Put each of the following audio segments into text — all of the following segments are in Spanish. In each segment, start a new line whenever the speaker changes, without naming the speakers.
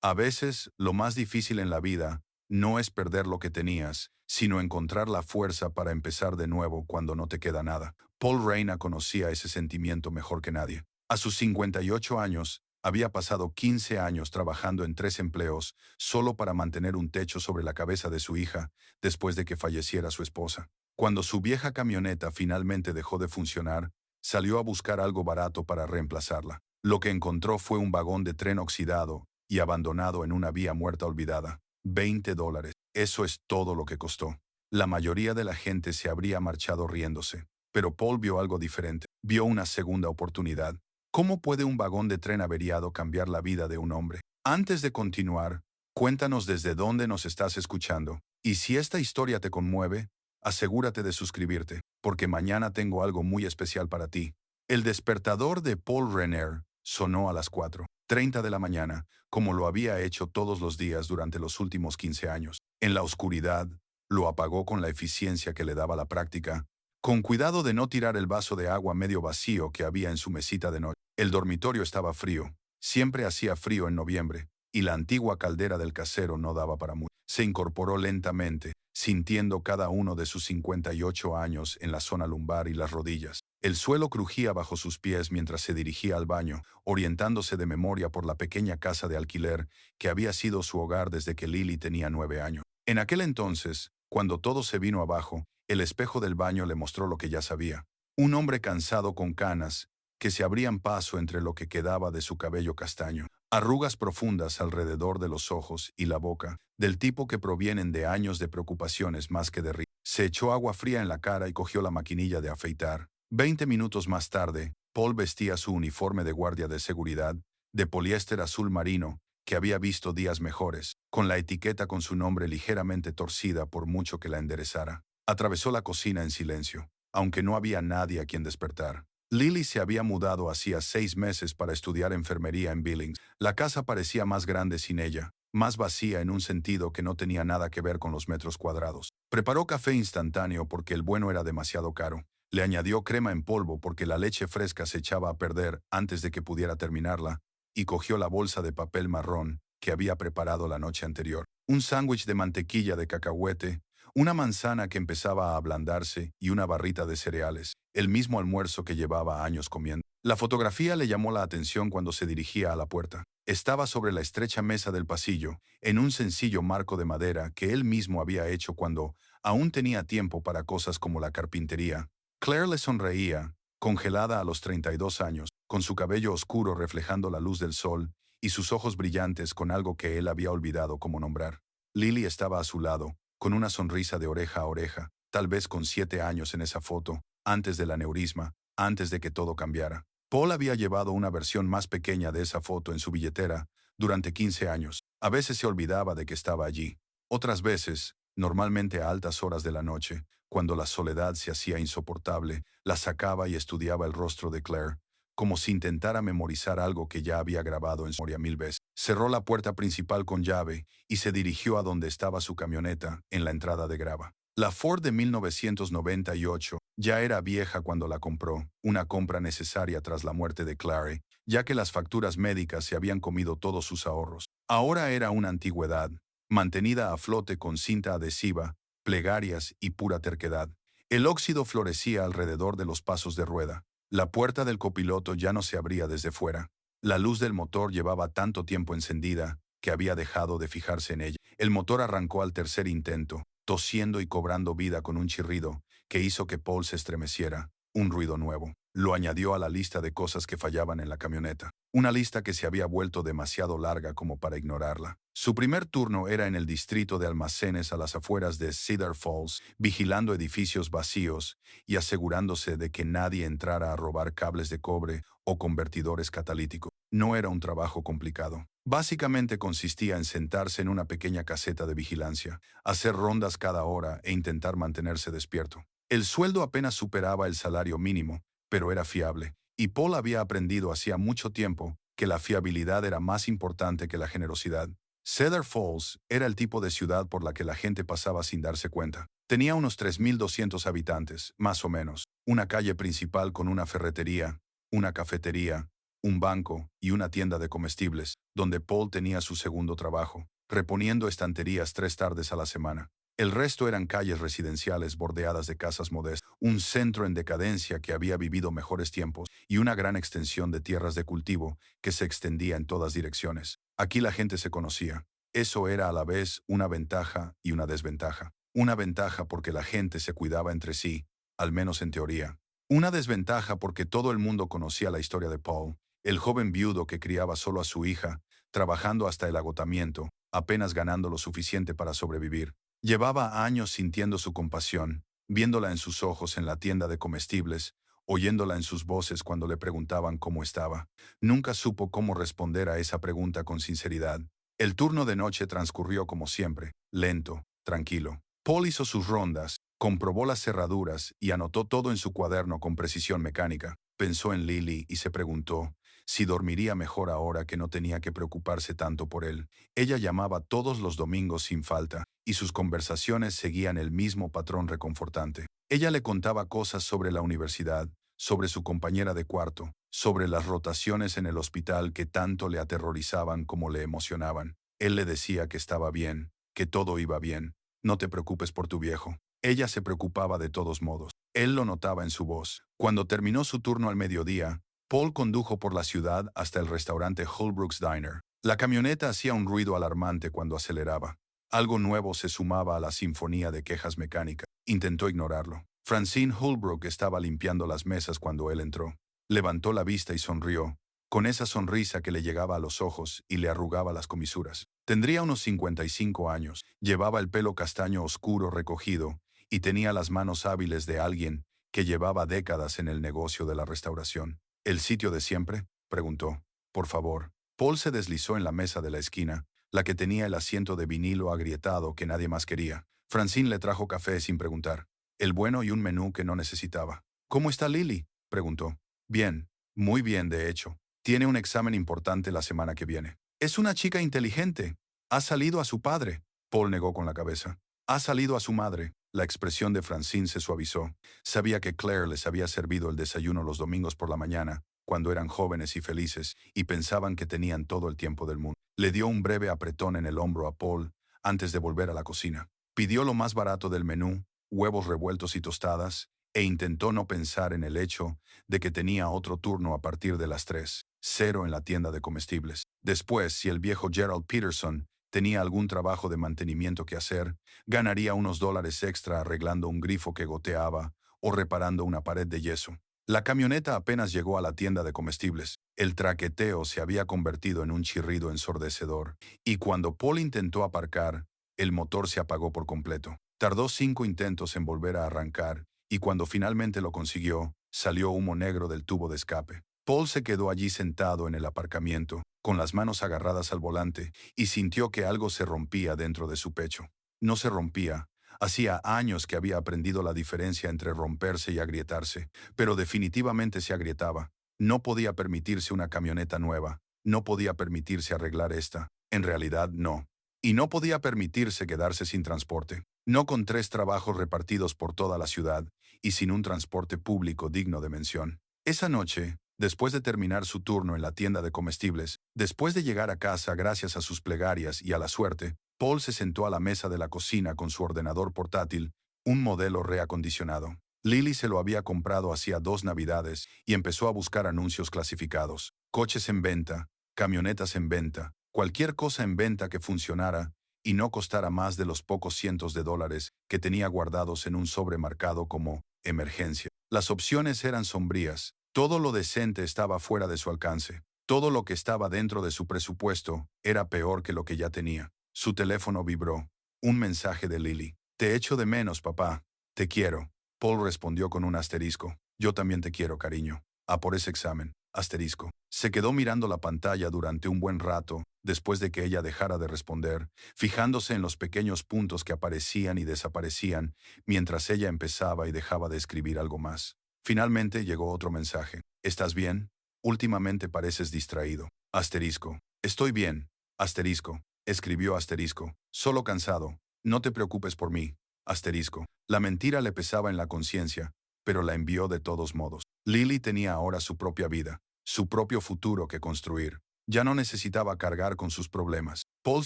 A veces, lo más difícil en la vida no es perder lo que tenías, sino encontrar la fuerza para empezar de nuevo cuando no te queda nada. Paul Reina conocía ese sentimiento mejor que nadie. A sus 58 años, había pasado 15 años trabajando en 3 empleos solo para mantener un techo sobre la cabeza de su hija después de que falleciera su esposa. Cuando su vieja camioneta finalmente dejó de funcionar, salió a buscar algo barato para reemplazarla. Lo que encontró fue un vagón de tren oxidado y abandonado en una vía muerta olvidada. $20. Eso es todo lo que costó. La mayoría de la gente se habría marchado riéndose. Pero Paul vio algo diferente. Vio una segunda oportunidad. ¿Cómo puede un vagón de tren averiado cambiar la vida de un hombre? Antes de continuar, cuéntanos desde dónde nos estás escuchando. Y si esta historia te conmueve, asegúrate de suscribirte, porque mañana tengo algo muy especial para ti. El despertador de Paul Renner sonó a las 4:30 de la mañana, como lo había hecho todos los días durante los últimos 15 años. En la oscuridad, lo apagó con la eficiencia que le daba la práctica, con cuidado de no tirar el vaso de agua medio vacío que había en su mesita de noche. El dormitorio estaba frío. Siempre hacía frío en noviembre, y la antigua caldera del casero no daba para mucho. Se incorporó lentamente, sintiendo cada uno de sus 58 años en la zona lumbar y las rodillas. El suelo crujía bajo sus pies mientras se dirigía al baño, orientándose de memoria por la pequeña casa de alquiler que había sido su hogar desde que Lily tenía 9 años. En aquel entonces, cuando todo se vino abajo, el espejo del baño le mostró lo que ya sabía. Un hombre cansado con canas, que se abrían paso entre lo que quedaba de su cabello castaño. Arrugas profundas alrededor de los ojos y la boca, del tipo que provienen de años de preocupaciones más que de risa. Se echó agua fría en la cara y cogió la maquinilla de afeitar. 20 minutos más tarde, Paul vestía su uniforme de guardia de seguridad, de poliéster azul marino, que había visto días mejores, con la etiqueta con su nombre ligeramente torcida por mucho que la enderezara. Atravesó la cocina en silencio, aunque no había nadie a quien despertar. Lily se había mudado hacía 6 meses para estudiar enfermería en Billings. La casa parecía más grande sin ella, más vacía en un sentido que no tenía nada que ver con los metros cuadrados. Preparó café instantáneo porque el bueno era demasiado caro. Le añadió crema en polvo porque la leche fresca se echaba a perder antes de que pudiera terminarla, y cogió la bolsa de papel marrón que había preparado la noche anterior. Un sándwich de mantequilla de cacahuete, una manzana que empezaba a ablandarse y una barrita de cereales, el mismo almuerzo que llevaba años comiendo. La fotografía le llamó la atención cuando se dirigía a la puerta. Estaba sobre la estrecha mesa del pasillo, en un sencillo marco de madera que él mismo había hecho cuando aún tenía tiempo para cosas como la carpintería. Claire le sonreía, congelada a los 32 años, con su cabello oscuro reflejando la luz del sol y sus ojos brillantes con algo que él había olvidado cómo nombrar. Lily estaba a su lado, con una sonrisa de oreja a oreja, tal vez con 7 años en esa foto, antes del aneurisma, antes de que todo cambiara. Paul había llevado una versión más pequeña de esa foto en su billetera durante 15 años. A veces se olvidaba de que estaba allí. Otras veces, normalmente a altas horas de la noche, cuando la soledad se hacía insoportable, la sacaba y estudiaba el rostro de Claire, como si intentara memorizar algo que ya había grabado en su memoria 1000 veces. Cerró la puerta principal con llave y se dirigió a donde estaba su camioneta, en la entrada de grava. La Ford de 1998 ya era vieja cuando la compró, una compra necesaria tras la muerte de Claire, ya que las facturas médicas se habían comido todos sus ahorros. Ahora era una antigüedad, mantenida a flote con cinta adhesiva, plegarias y pura terquedad. El óxido florecía alrededor de los pasos de rueda. La puerta del copiloto ya no se abría desde fuera. La luz del motor llevaba tanto tiempo encendida que había dejado de fijarse en ella. El motor arrancó al tercer intento, tosiendo y cobrando vida con un chirrido que hizo que Paul se estremeciera. Un ruido nuevo. Lo añadió a la lista de cosas que fallaban en la camioneta. Una lista que se había vuelto demasiado larga como para ignorarla. Su primer turno era en el distrito de almacenes a las afueras de Cedar Falls, vigilando edificios vacíos y asegurándose de que nadie entrara a robar cables de cobre o convertidores catalíticos. No era un trabajo complicado. Básicamente consistía en sentarse en una pequeña caseta de vigilancia, hacer rondas cada hora e intentar mantenerse despierto. El sueldo apenas superaba el salario mínimo, pero era fiable, y Paul había aprendido hacía mucho tiempo que la fiabilidad era más importante que la generosidad. Cedar Falls era el tipo de ciudad por la que la gente pasaba sin darse cuenta. Tenía unos 3.200 habitantes, más o menos, una calle principal con una ferretería, una cafetería, un banco y una tienda de comestibles, donde Paul tenía su segundo trabajo, reponiendo estanterías 3 tardes a la semana. El resto eran calles residenciales bordeadas de casas modestas, un centro en decadencia que había vivido mejores tiempos y una gran extensión de tierras de cultivo que se extendía en todas direcciones. Aquí la gente se conocía. Eso era a la vez una ventaja y una desventaja. Una ventaja porque la gente se cuidaba entre sí, al menos en teoría. Una desventaja porque todo el mundo conocía la historia de Paul, el joven viudo que criaba solo a su hija, trabajando hasta el agotamiento, apenas ganando lo suficiente para sobrevivir. Llevaba años sintiendo su compasión, viéndola en sus ojos en la tienda de comestibles, oyéndola en sus voces cuando le preguntaban cómo estaba. Nunca supo cómo responder a esa pregunta con sinceridad. El turno de noche transcurrió como siempre, lento, tranquilo. Paul hizo sus rondas, comprobó las cerraduras y anotó todo en su cuaderno con precisión mecánica. Pensó en Lily y se preguntó si dormiría mejor ahora que no tenía que preocuparse tanto por él. Ella llamaba todos los domingos sin falta, y sus conversaciones seguían el mismo patrón reconfortante. Ella le contaba cosas sobre la universidad, sobre su compañera de cuarto, sobre las rotaciones en el hospital que tanto le aterrorizaban como le emocionaban. Él le decía que estaba bien, que todo iba bien. No te preocupes por tu viejo. Ella se preocupaba de todos modos. Él lo notaba en su voz. Cuando terminó su turno al mediodía, Paul condujo por la ciudad hasta el restaurante Holbrook's Diner. La camioneta hacía un ruido alarmante cuando aceleraba. Algo nuevo se sumaba a la sinfonía de quejas mecánicas. Intentó ignorarlo. Francine Holbrook estaba limpiando las mesas cuando él entró. Levantó la vista y sonrió, con esa sonrisa que le llegaba a los ojos y le arrugaba las comisuras. Tendría unos 55 años, llevaba el pelo castaño oscuro recogido y tenía las manos hábiles de alguien que llevaba décadas en el negocio de la restauración. ¿El sitio de siempre?, preguntó. Por favor. Paul se deslizó en la mesa de la esquina, la que tenía el asiento de vinilo agrietado que nadie más quería. Francine le trajo café sin preguntar. El bueno y un menú que no necesitaba. ¿Cómo está Lily?, preguntó. Bien, muy bien de hecho. Tiene un examen importante la semana que viene. Es una chica inteligente. Ha salido a su padre. Paul negó con la cabeza. Ha salido a su madre. La expresión de Francine se suavizó. Sabía que Claire les había servido el desayuno los domingos por la mañana, cuando eran jóvenes y felices, y pensaban que tenían todo el tiempo del mundo. Le dio un breve apretón en el hombro a Paul antes de volver a la cocina. Pidió lo más barato del menú, huevos revueltos y tostadas, e intentó no pensar en el hecho de que tenía otro turno a partir de las 3:00 en la tienda de comestibles. Después, si el viejo Gerald Peterson tenía algún trabajo de mantenimiento que hacer, ganaría unos dólares extra arreglando un grifo que goteaba o reparando una pared de yeso. La camioneta apenas llegó a la tienda de comestibles. El traqueteo se había convertido en un chirrido ensordecedor, y cuando Paul intentó aparcar, el motor se apagó por completo. Tardó 5 intentos en volver a arrancar, y cuando finalmente lo consiguió, salió humo negro del tubo de escape. Paul se quedó allí sentado en el aparcamiento, con las manos agarradas al volante, y sintió que algo se rompía dentro de su pecho. No se rompía. Hacía años que había aprendido la diferencia entre romperse y agrietarse, pero definitivamente se agrietaba. No podía permitirse una camioneta nueva, no podía permitirse arreglar esta. En realidad, no. Y no podía permitirse quedarse sin transporte. No con 3 trabajos repartidos por toda la ciudad y sin un transporte público digno de mención. Esa noche, después de terminar su turno en la tienda de comestibles, después de llegar a casa gracias a sus plegarias y a la suerte, Paul se sentó a la mesa de la cocina con su ordenador portátil, un modelo reacondicionado. Lily se lo había comprado hacía 2 navidades y empezó a buscar anuncios clasificados. Coches en venta, camionetas en venta, cualquier cosa en venta que funcionara y no costara más de los pocos cientos de dólares que tenía guardados en un sobre marcado como emergencia. Las opciones eran sombrías. Todo lo decente estaba fuera de su alcance. Todo lo que estaba dentro de su presupuesto era peor que lo que ya tenía. Su teléfono vibró. Un mensaje de Lily. Te echo de menos, papá. Te quiero. Paul respondió con un asterisco. Yo también te quiero, cariño. A por ese examen. Asterisco. Se quedó mirando la pantalla durante un buen rato, después de que ella dejara de responder, fijándose en los pequeños puntos que aparecían y desaparecían, mientras ella empezaba y dejaba de escribir algo más. Finalmente llegó otro mensaje. ¿Estás bien? Últimamente pareces distraído. Asterisco. Estoy bien. Asterisco. Escribió asterisco. Solo cansado. No te preocupes por mí. Asterisco. La mentira le pesaba en la conciencia, pero la envió de todos modos. Lily tenía ahora su propia vida. su propio futuro que construir. Ya no necesitaba cargar con sus problemas. Paul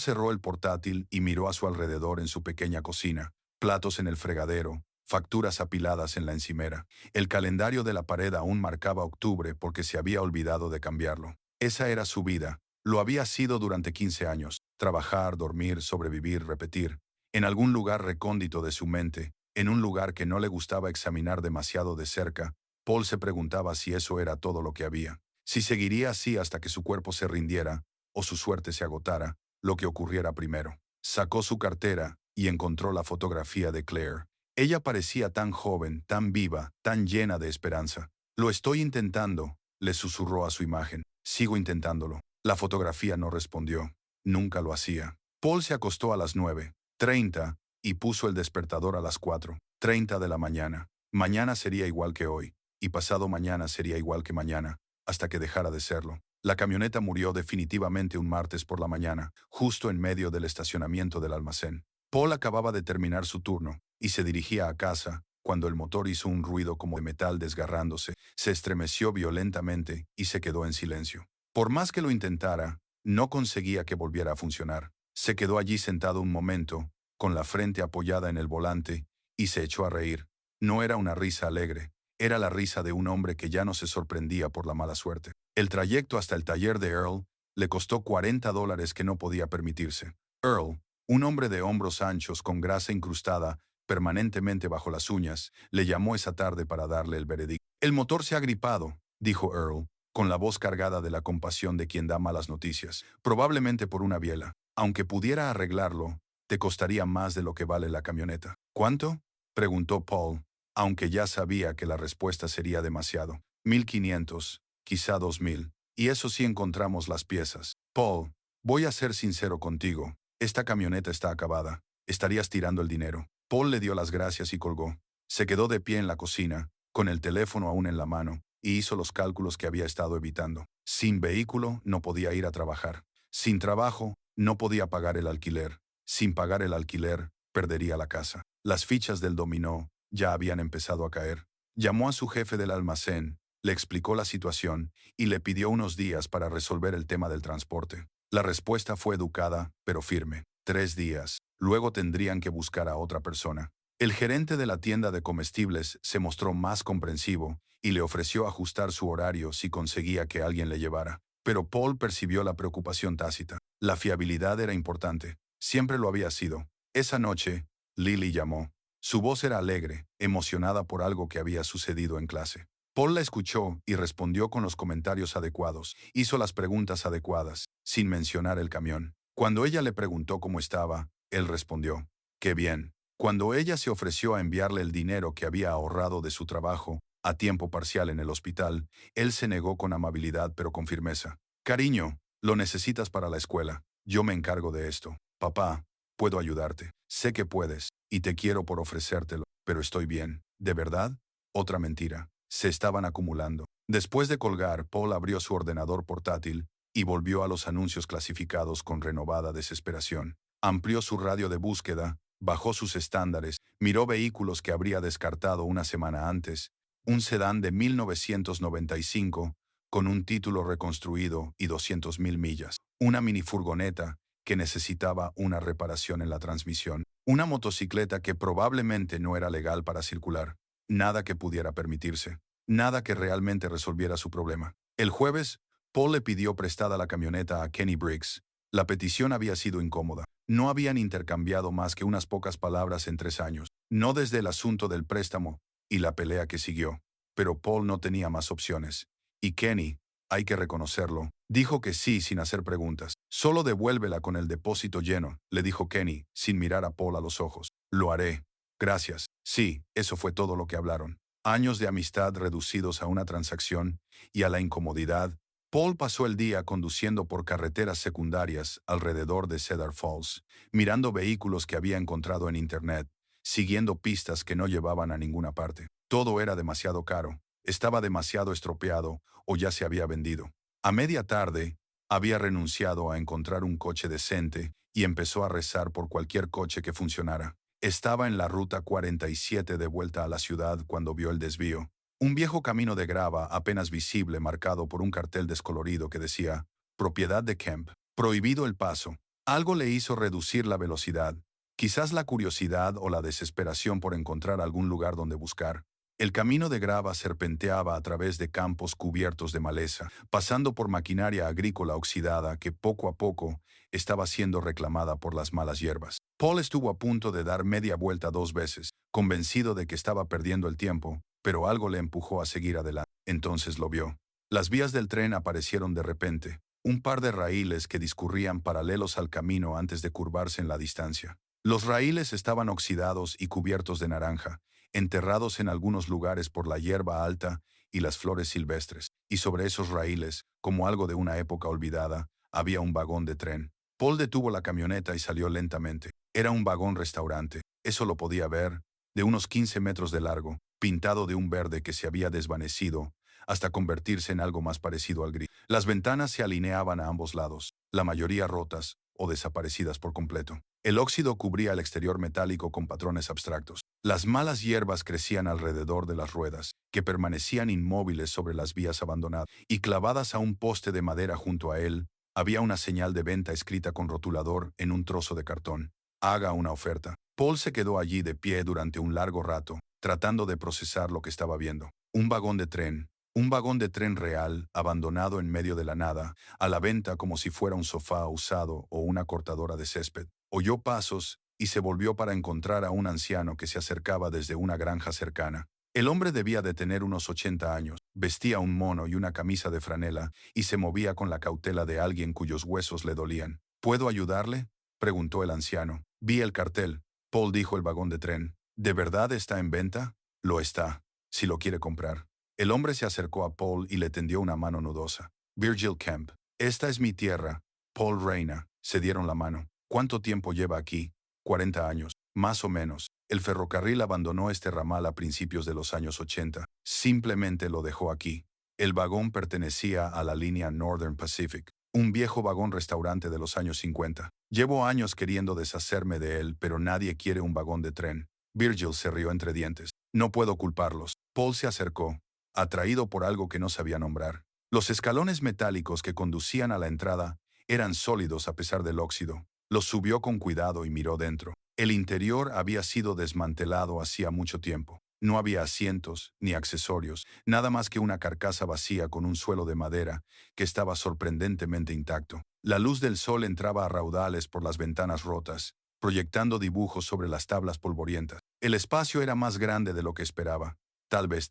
cerró el portátil y miró a su alrededor en su pequeña cocina, platos en el fregadero, facturas apiladas en la encimera. El calendario de la pared aún marcaba octubre porque se había olvidado de cambiarlo. Esa era su vida. Lo había sido durante 15 años. Trabajar, dormir, sobrevivir, repetir. En algún lugar recóndito de su mente, en un lugar que no le gustaba examinar demasiado de cerca, Paul se preguntaba si eso era todo lo que había. Si seguiría así hasta que su cuerpo se rindiera, o su suerte se agotara, lo que ocurriera primero. Sacó su cartera y encontró la fotografía de Claire. Ella parecía tan joven, tan viva, tan llena de esperanza. Lo estoy intentando, le susurró a su imagen. Sigo intentándolo. La fotografía no respondió. Nunca lo hacía. Paul se acostó a las 9:30 y puso el despertador a las 4:30 de la mañana. Mañana sería igual que hoy, y pasado mañana sería igual que mañana, hasta que dejara de serlo. La camioneta murió definitivamente un martes por la mañana, justo en medio del estacionamiento del almacén. Paul acababa de terminar su turno, y se dirigía a casa, cuando el motor hizo un ruido como de metal desgarrándose, se estremeció violentamente y se quedó en silencio. Por más que lo intentara, no conseguía que volviera a funcionar. Se quedó allí sentado un momento, con la frente apoyada en el volante, y se echó a reír. No era una risa alegre, era la risa de un hombre que ya no se sorprendía por la mala suerte. El trayecto hasta el taller de Earl le costó $40 que no podía permitirse. Earl, un hombre de hombros anchos con grasa incrustada permanentemente bajo las uñas, le llamó esa tarde para darle el veredicto. El motor se ha gripado, dijo Earl, con la voz cargada de la compasión de quien da malas noticias, probablemente por una biela. Aunque pudiera arreglarlo, te costaría más de lo que vale la camioneta. ¿Cuánto?, preguntó Paul, aunque ya sabía que la respuesta sería demasiado. 1,500, quizá 2,000. Y eso sí encontramos las piezas. Paul, voy a ser sincero contigo. Esta camioneta está acabada. Estarías tirando el dinero. Paul le dio las gracias y colgó. Se quedó de pie en la cocina, con el teléfono aún en la mano, y hizo los cálculos que había estado evitando. Sin vehículo, no podía ir a trabajar. Sin trabajo, no podía pagar el alquiler. Sin pagar el alquiler, perdería la casa. Las fichas del dominó ya habían empezado a caer. Llamó a su jefe del almacén, le explicó la situación y le pidió unos días para resolver el tema del transporte. La respuesta fue educada, pero firme. 3 días. Luego tendrían que buscar a otra persona. El gerente de la tienda de comestibles se mostró más comprensivo y le ofreció ajustar su horario si conseguía que alguien le llevara. Pero Paul percibió la preocupación tácita. La fiabilidad era importante. Siempre lo había sido. Esa noche, Lily llamó. Su voz era alegre, emocionada por algo que había sucedido en clase. Paul la escuchó y respondió con los comentarios adecuados. Hizo las preguntas adecuadas, sin mencionar el camión. Cuando ella le preguntó cómo estaba, él respondió, «Qué bien». Cuando ella se ofreció a enviarle el dinero que había ahorrado de su trabajo, a tiempo parcial en el hospital, él se negó con amabilidad pero con firmeza. «Cariño, lo necesitas para la escuela. Yo me encargo de esto. Papá, puedo ayudarte. Sé que puedes, y te quiero por ofrecértelo, pero estoy bien». ¿De verdad? Otra mentira. Se estaban acumulando. Después de colgar, Paul abrió su ordenador portátil y volvió a los anuncios clasificados con renovada desesperación. Amplió su radio de búsqueda, bajó sus estándares, miró vehículos que habría descartado una semana antes, un sedán de 1995 con un título reconstruido y 200,000 millas, una minifurgoneta que necesitaba una reparación en la transmisión, una motocicleta que probablemente no era legal para circular, nada que pudiera permitirse, nada que realmente resolviera su problema. El jueves, Paul le pidió prestada la camioneta a Kenny Briggs. La petición había sido incómoda. No habían intercambiado más que unas pocas palabras en 3 años, no desde el asunto del préstamo y la pelea que siguió. Pero Paul no tenía más opciones. Y Kenny, hay que reconocerlo, dijo que sí sin hacer preguntas. «Solo devuélvela con el depósito lleno», le dijo Kenny, sin mirar a Paul a los ojos. «Lo haré. Gracias». Sí, eso fue todo lo que hablaron. Años de amistad reducidos a una transacción y a la incomodidad. Paul pasó el día conduciendo por carreteras secundarias alrededor de Cedar Falls, mirando vehículos que había encontrado en Internet, siguiendo pistas que no llevaban a ninguna parte. Todo era demasiado caro, estaba demasiado estropeado o ya se había vendido. A media tarde, había renunciado a encontrar un coche decente y empezó a rezar por cualquier coche que funcionara. Estaba en la ruta 47 de vuelta a la ciudad cuando vio el desvío. Un viejo camino de grava apenas visible marcado por un cartel descolorido que decía «Propiedad de Kemp. Prohibido el paso». Algo le hizo reducir la velocidad, quizás la curiosidad o la desesperación por encontrar algún lugar donde buscar. El camino de grava serpenteaba a través de campos cubiertos de maleza, pasando por maquinaria agrícola oxidada que poco a poco estaba siendo reclamada por las malas hierbas. Paul estuvo a punto de dar media vuelta 2 veces, convencido de que estaba perdiendo el tiempo, pero algo le empujó a seguir adelante. Entonces lo vio. Las vías del tren aparecieron de repente, un par de raíles que discurrían paralelos al camino antes de curvarse en la distancia. Los raíles estaban oxidados y cubiertos de naranja, enterrados en algunos lugares por la hierba alta y las flores silvestres, y sobre esos raíles, como algo de una época olvidada, había un vagón de tren. Paul detuvo la camioneta y salió lentamente. Era un vagón restaurante, eso lo podía ver, de unos 15 metros de largo, pintado de un verde que se había desvanecido, hasta convertirse en algo más parecido al gris. Las ventanas se alineaban a ambos lados, la mayoría rotas o desaparecidas por completo. El óxido cubría el exterior metálico con patrones abstractos. Las malas hierbas crecían alrededor de las ruedas, que permanecían inmóviles sobre las vías abandonadas, y clavadas a un poste de madera junto a él, había una señal de venta escrita con rotulador en un trozo de cartón. Haga una oferta. Paul se quedó allí de pie durante un largo rato, tratando de procesar lo que estaba viendo. Un vagón de tren real, abandonado en medio de la nada, a la venta como si fuera un sofá usado o una cortadora de césped. Oyó pasos y se volvió para encontrar a un anciano que se acercaba desde una granja cercana. El hombre debía de tener unos 80 años, vestía un mono y una camisa de franela y se movía con la cautela de alguien cuyos huesos le dolían. ¿Puedo ayudarle?, preguntó el anciano. Vi el cartel. Paul dijo el vagón de tren. ¿De verdad está en venta? Lo está, si lo quiere comprar. El hombre se acercó a Paul y le tendió una mano nudosa. Virgil Kemp. Esta es mi tierra. Paul Reyna. Se dieron la mano. ¿Cuánto tiempo lleva aquí? 40 años. Más o menos. El ferrocarril abandonó este ramal a principios de los años 80. Simplemente lo dejó aquí. El vagón pertenecía a la línea Northern Pacific, un viejo vagón restaurante de los años 50. Llevo años queriendo deshacerme de él, pero nadie quiere un vagón de tren. Virgil se rió entre dientes. No puedo culparlos. Paul se acercó, atraído por algo que no sabía nombrar. Los escalones metálicos que conducían a la entrada eran sólidos a pesar del óxido. Los subió con cuidado y miró dentro. El interior había sido desmantelado hacía mucho tiempo. No había asientos ni accesorios, nada más que una carcasa vacía con un suelo de madera que estaba sorprendentemente intacto. La luz del sol entraba a raudales por las ventanas rotas, proyectando dibujos sobre las tablas polvorientas. El espacio era más grande de lo que esperaba, tal vez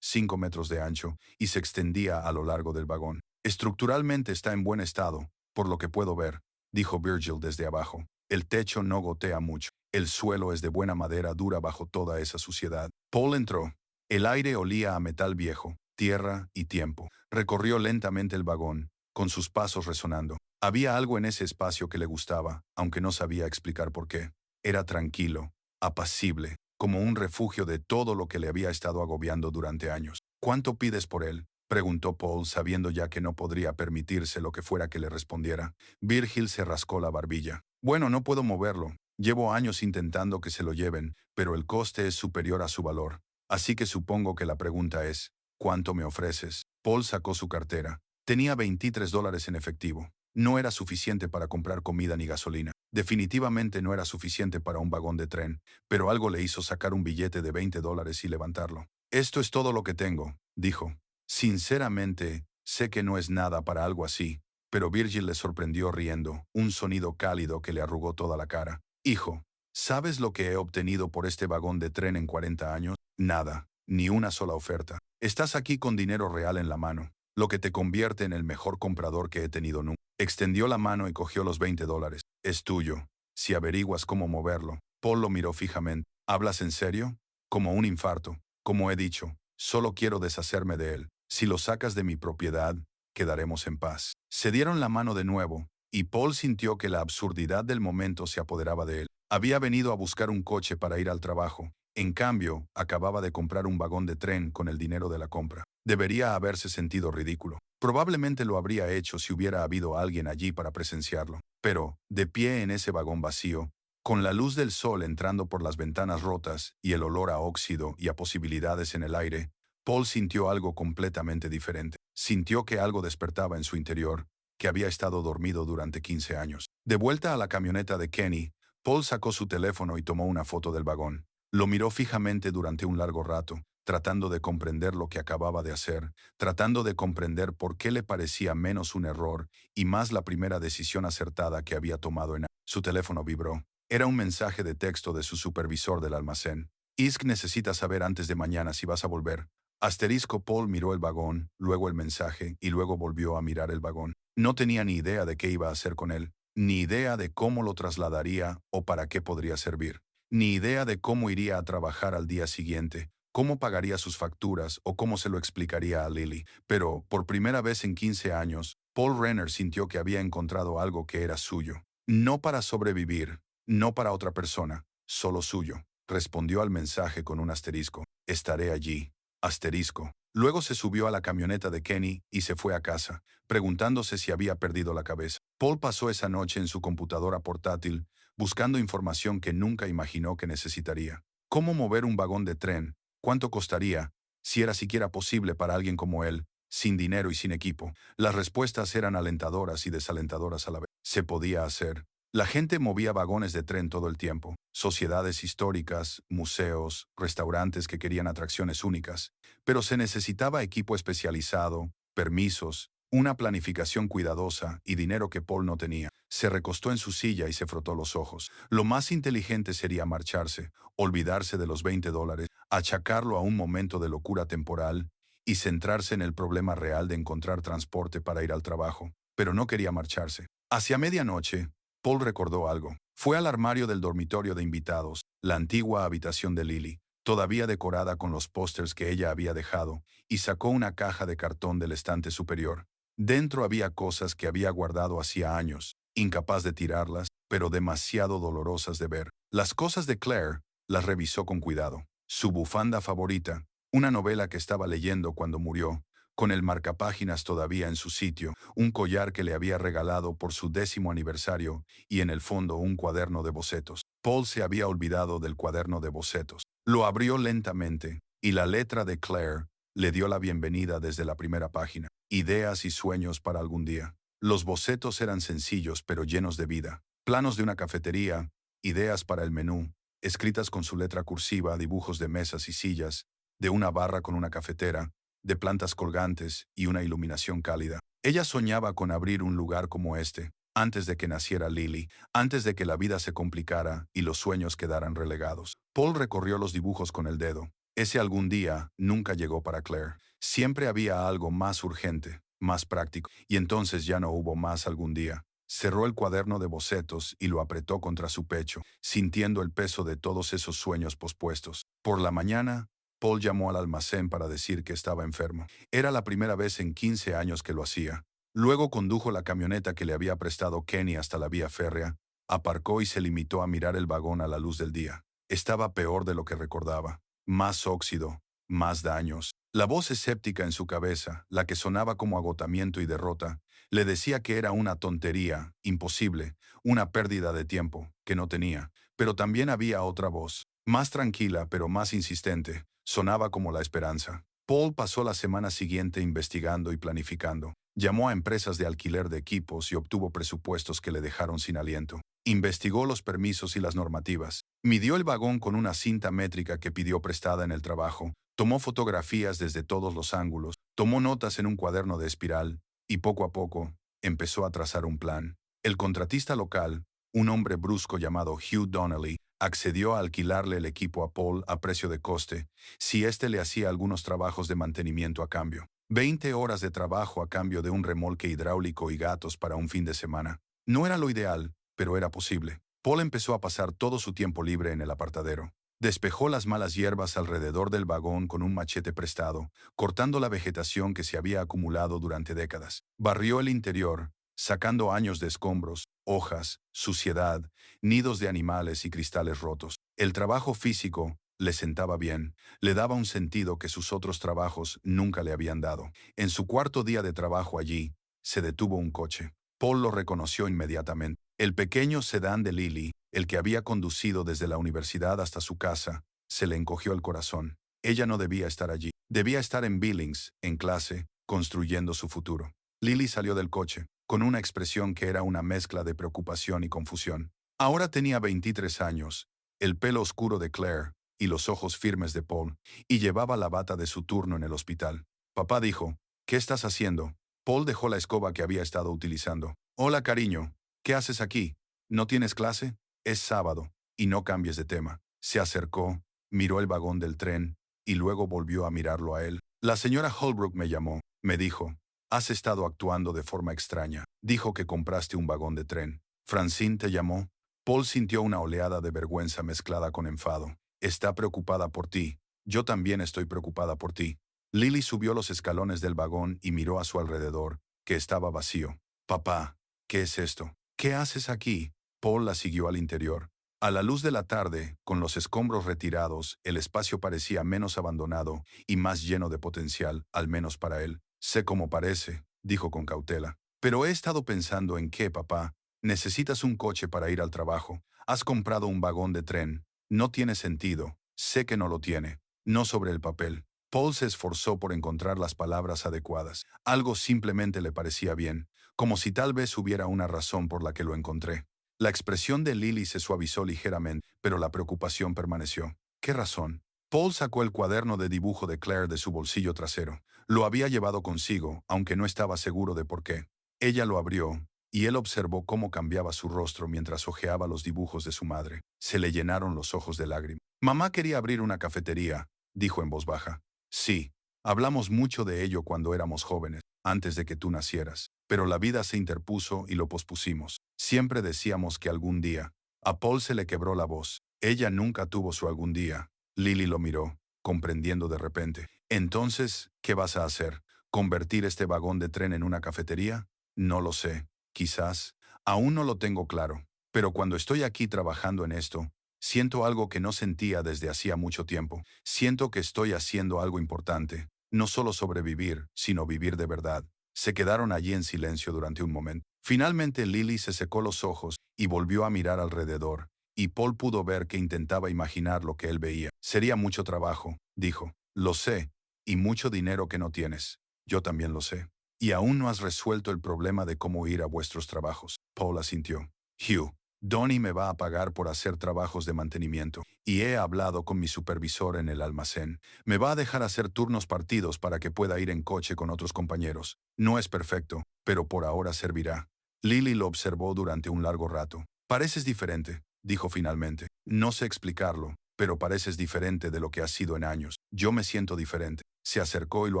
5 metros de ancho, y se extendía a lo largo del vagón. Estructuralmente está en buen estado, por lo que puedo ver, dijo Virgil desde abajo. El techo no gotea mucho. El suelo es de buena madera dura bajo toda esa suciedad. Paul entró. El aire olía a metal viejo, tierra y tiempo. Recorrió lentamente el vagón, con sus pasos resonando. Había algo en ese espacio que le gustaba, aunque no sabía explicar por qué. Era tranquilo, apacible, como un refugio de todo lo que le había estado agobiando durante años. ¿Cuánto pides por él?, preguntó Paul, sabiendo ya que no podría permitirse lo que fuera que le respondiera. Virgil se rascó la barbilla. Bueno, no puedo moverlo. Llevo años intentando que se lo lleven, pero el coste es superior a su valor. Así que supongo que la pregunta es, ¿cuánto me ofreces? Paul sacó su cartera. Tenía $23 en efectivo. No era suficiente para comprar comida ni gasolina. Definitivamente no era suficiente para un vagón de tren, pero algo le hizo sacar un billete de $20 y levantarlo. Esto es todo lo que tengo, dijo. Sinceramente, sé que no es nada para algo así, pero Virgil le sorprendió riendo, un sonido cálido que le arrugó toda la cara. Hijo, ¿sabes lo que he obtenido por este vagón de tren en 40 años? Nada, ni una sola oferta. Estás aquí con dinero real en la mano, lo que te convierte en el mejor comprador que he tenido nunca. Extendió la mano y cogió los $20. Es tuyo, si averiguas cómo moverlo. Paul lo miró fijamente. ¿Hablas en serio? Como un infarto. Como he dicho, solo quiero deshacerme de él. Si lo sacas de mi propiedad, quedaremos en paz. Se dieron la mano de nuevo, y Paul sintió que la absurdidad del momento se apoderaba de él. Había venido a buscar un coche para ir al trabajo. En cambio, acababa de comprar un vagón de tren con el dinero de la compra. Debería haberse sentido ridículo. Probablemente lo habría hecho si hubiera habido alguien allí para presenciarlo. Pero, de pie en ese vagón vacío, con la luz del sol entrando por las ventanas rotas y el olor a óxido y a posibilidades en el aire, Paul sintió algo completamente diferente. Sintió que algo despertaba en su interior, que había estado dormido durante 15 años. De vuelta a la camioneta de Kenny, Paul sacó su teléfono y tomó una foto del vagón. Lo miró fijamente durante un largo rato, tratando de comprender lo que acababa de hacer, tratando de comprender por qué le parecía menos un error y más la primera decisión acertada que había tomado en... Su teléfono vibró. Era un mensaje de texto de su supervisor del almacén. Isk necesita saber antes de mañana si vas a volver. Asterisco. Paul miró el vagón, luego el mensaje y luego volvió a mirar el vagón. No tenía ni idea de qué iba a hacer con él, ni idea de cómo lo trasladaría o para qué podría servir, ni idea de cómo iría a trabajar al día siguiente, cómo pagaría sus facturas o cómo se lo explicaría a Lily. Pero, por primera vez en 15 años, Paul Renner sintió que había encontrado algo que era suyo. No para sobrevivir, no para otra persona, solo suyo. Respondió al mensaje con un asterisco. Estaré allí. Asterisco. Luego se subió a la camioneta de Kenny y se fue a casa, preguntándose si había perdido la cabeza. Paul pasó esa noche en su computadora portátil, buscando información que nunca imaginó que necesitaría. ¿Cómo mover un vagón de tren? ¿Cuánto costaría? Si era siquiera posible para alguien como él, sin dinero y sin equipo. Las respuestas eran alentadoras y desalentadoras a la vez. Se podía hacer. La gente movía vagones de tren todo el tiempo. Sociedades históricas, museos, restaurantes que querían atracciones únicas. Pero se necesitaba equipo especializado, permisos, una planificación cuidadosa y dinero que Paul no tenía. Se recostó en su silla y se frotó los ojos. Lo más inteligente sería marcharse, olvidarse de los $20, achacarlo a un momento de locura temporal y centrarse en el problema real de encontrar transporte para ir al trabajo. Pero no quería marcharse. Hacia medianoche, Paul recordó algo. Fue al armario del dormitorio de invitados, la antigua habitación de Lily, todavía decorada con los pósters que ella había dejado, y sacó una caja de cartón del estante superior. Dentro había cosas que había guardado hacía años, incapaz de tirarlas, pero demasiado dolorosas de ver. Las cosas de Claire las revisó con cuidado. Su bufanda favorita, una novela que estaba leyendo cuando murió, con el marcapáginas todavía en su sitio, un collar que le había regalado por su 10º aniversario y en el fondo un cuaderno de bocetos. Paul se había olvidado del cuaderno de bocetos. Lo abrió lentamente y la letra de Claire le dio la bienvenida desde la primera página. Ideas y sueños para algún día. Los bocetos eran sencillos pero llenos de vida. Planos de una cafetería, ideas para el menú, escritas con su letra cursiva, dibujos de mesas y sillas, de una barra con una cafetera, de plantas colgantes y una iluminación cálida. Ella soñaba con abrir un lugar como este, antes de que naciera Lily, antes de que la vida se complicara y los sueños quedaran relegados. Paul recorrió los dibujos con el dedo. Ese algún día nunca llegó para Claire. Siempre había algo más urgente, más práctico, y entonces ya no hubo más algún día. Cerró el cuaderno de bocetos y lo apretó contra su pecho, sintiendo el peso de todos esos sueños pospuestos. Por la mañana, Paul llamó al almacén para decir que estaba enfermo. Era la primera vez en 15 años que lo hacía. Luego condujo la camioneta que le había prestado Kenny hasta la vía férrea, aparcó y se limitó a mirar el vagón a la luz del día. Estaba peor de lo que recordaba. Más óxido, más daños. La voz escéptica en su cabeza, la que sonaba como agotamiento y derrota, le decía que era una tontería, imposible, una pérdida de tiempo, que no tenía. Pero también había otra voz, más tranquila pero más insistente. Sonaba como la esperanza. Paul pasó la semana siguiente investigando y planificando. Llamó a empresas de alquiler de equipos y obtuvo presupuestos que le dejaron sin aliento. Investigó los permisos y las normativas. Midió el vagón con una cinta métrica que pidió prestada en el trabajo. Tomó fotografías desde todos los ángulos. Tomó notas en un cuaderno de espiral. Y poco a poco, empezó a trazar un plan. El contratista local, un hombre brusco llamado Hugh Donnelly, accedió a alquilarle el equipo a Paul a precio de coste, si éste le hacía algunos trabajos de mantenimiento a cambio. 20 horas de trabajo a cambio de un remolque hidráulico y gatos para un fin de semana. No era lo ideal, pero era posible. Paul empezó a pasar todo su tiempo libre en el apartadero. Despejó las malas hierbas alrededor del vagón con un machete prestado, cortando la vegetación que se había acumulado durante décadas. Barrió el interior, sacando años de escombros, hojas, suciedad, nidos de animales y cristales rotos. El trabajo físico le sentaba bien, le daba un sentido que sus otros trabajos nunca le habían dado. En su cuarto día de trabajo allí, se detuvo un coche. Paul lo reconoció inmediatamente. El pequeño sedán de Lily, el que había conducido desde la universidad hasta su casa, se le encogió el corazón. Ella no debía estar allí. Debía estar en Billings, en clase, construyendo su futuro. Lily salió del coche, con una expresión que era una mezcla de preocupación y confusión. Ahora tenía 23 años, el pelo oscuro de Claire y los ojos firmes de Paul, y llevaba la bata de su turno en el hospital. Papá dijo, ¿qué estás haciendo? Paul dejó la escoba que había estado utilizando. Hola, cariño. ¿Qué haces aquí? ¿No tienes clase? Es sábado, y no cambies de tema. Se acercó, miró el vagón del tren, y luego volvió a mirarlo a él. La señora Holbrook me llamó, me dijo, has estado actuando de forma extraña. Dijo que compraste un vagón de tren. Francine te llamó. Paul sintió una oleada de vergüenza mezclada con enfado. Está preocupada por ti. Yo también estoy preocupada por ti. Lily subió los escalones del vagón y miró a su alrededor, que estaba vacío. Papá, ¿qué es esto? ¿Qué haces aquí? Paul la siguió al interior. A la luz de la tarde, con los escombros retirados, el espacio parecía menos abandonado y más lleno de potencial, al menos para él. Sé cómo parece, dijo con cautela. Pero he estado pensando en que, papá, necesitas un coche para ir al trabajo. Has comprado un vagón de tren. No tiene sentido. Sé que no lo tiene. No sobre el papel. Paul se esforzó por encontrar las palabras adecuadas. Algo simplemente le parecía bien, como si tal vez hubiera una razón por la que lo encontré. La expresión de Lily se suavizó ligeramente, pero la preocupación permaneció. ¿Qué razón? Paul sacó el cuaderno de dibujo de Claire de su bolsillo trasero. Lo había llevado consigo, aunque no estaba seguro de por qué. Ella lo abrió, y él observó cómo cambiaba su rostro mientras hojeaba los dibujos de su madre. Se le llenaron los ojos de lágrimas. Mamá quería abrir una cafetería, dijo en voz baja. Sí, hablamos mucho de ello cuando éramos jóvenes, antes de que tú nacieras, pero la vida se interpuso y lo pospusimos. Siempre decíamos que algún día. A Paul se le quebró la voz. Ella nunca tuvo su algún día. Lily lo miró, comprendiendo de repente. Entonces, ¿qué vas a hacer? ¿Convertir este vagón de tren en una cafetería? No lo sé. Quizás. Aún no lo tengo claro. Pero cuando estoy aquí trabajando en esto, siento algo que no sentía desde hacía mucho tiempo. Siento que estoy haciendo algo importante. No solo sobrevivir, sino vivir de verdad. Se quedaron allí en silencio durante un momento. Finalmente Lily se secó los ojos y volvió a mirar alrededor, y Paul pudo ver que intentaba imaginar lo que él veía. Sería mucho trabajo, dijo. Lo sé, y mucho dinero que no tienes. Yo también lo sé. Y aún no has resuelto el problema de cómo ir a vuestros trabajos. Paul asintió. Hugh, Donnie me va a pagar por hacer trabajos de mantenimiento, y he hablado con mi supervisor en el almacén. Me va a dejar hacer turnos partidos para que pueda ir en coche con otros compañeros. No es perfecto, pero por ahora servirá. Lily lo observó durante un largo rato. Pareces diferente, dijo finalmente. No sé explicarlo, pero pareces diferente de lo que has sido en años. Yo me siento diferente. Se acercó y lo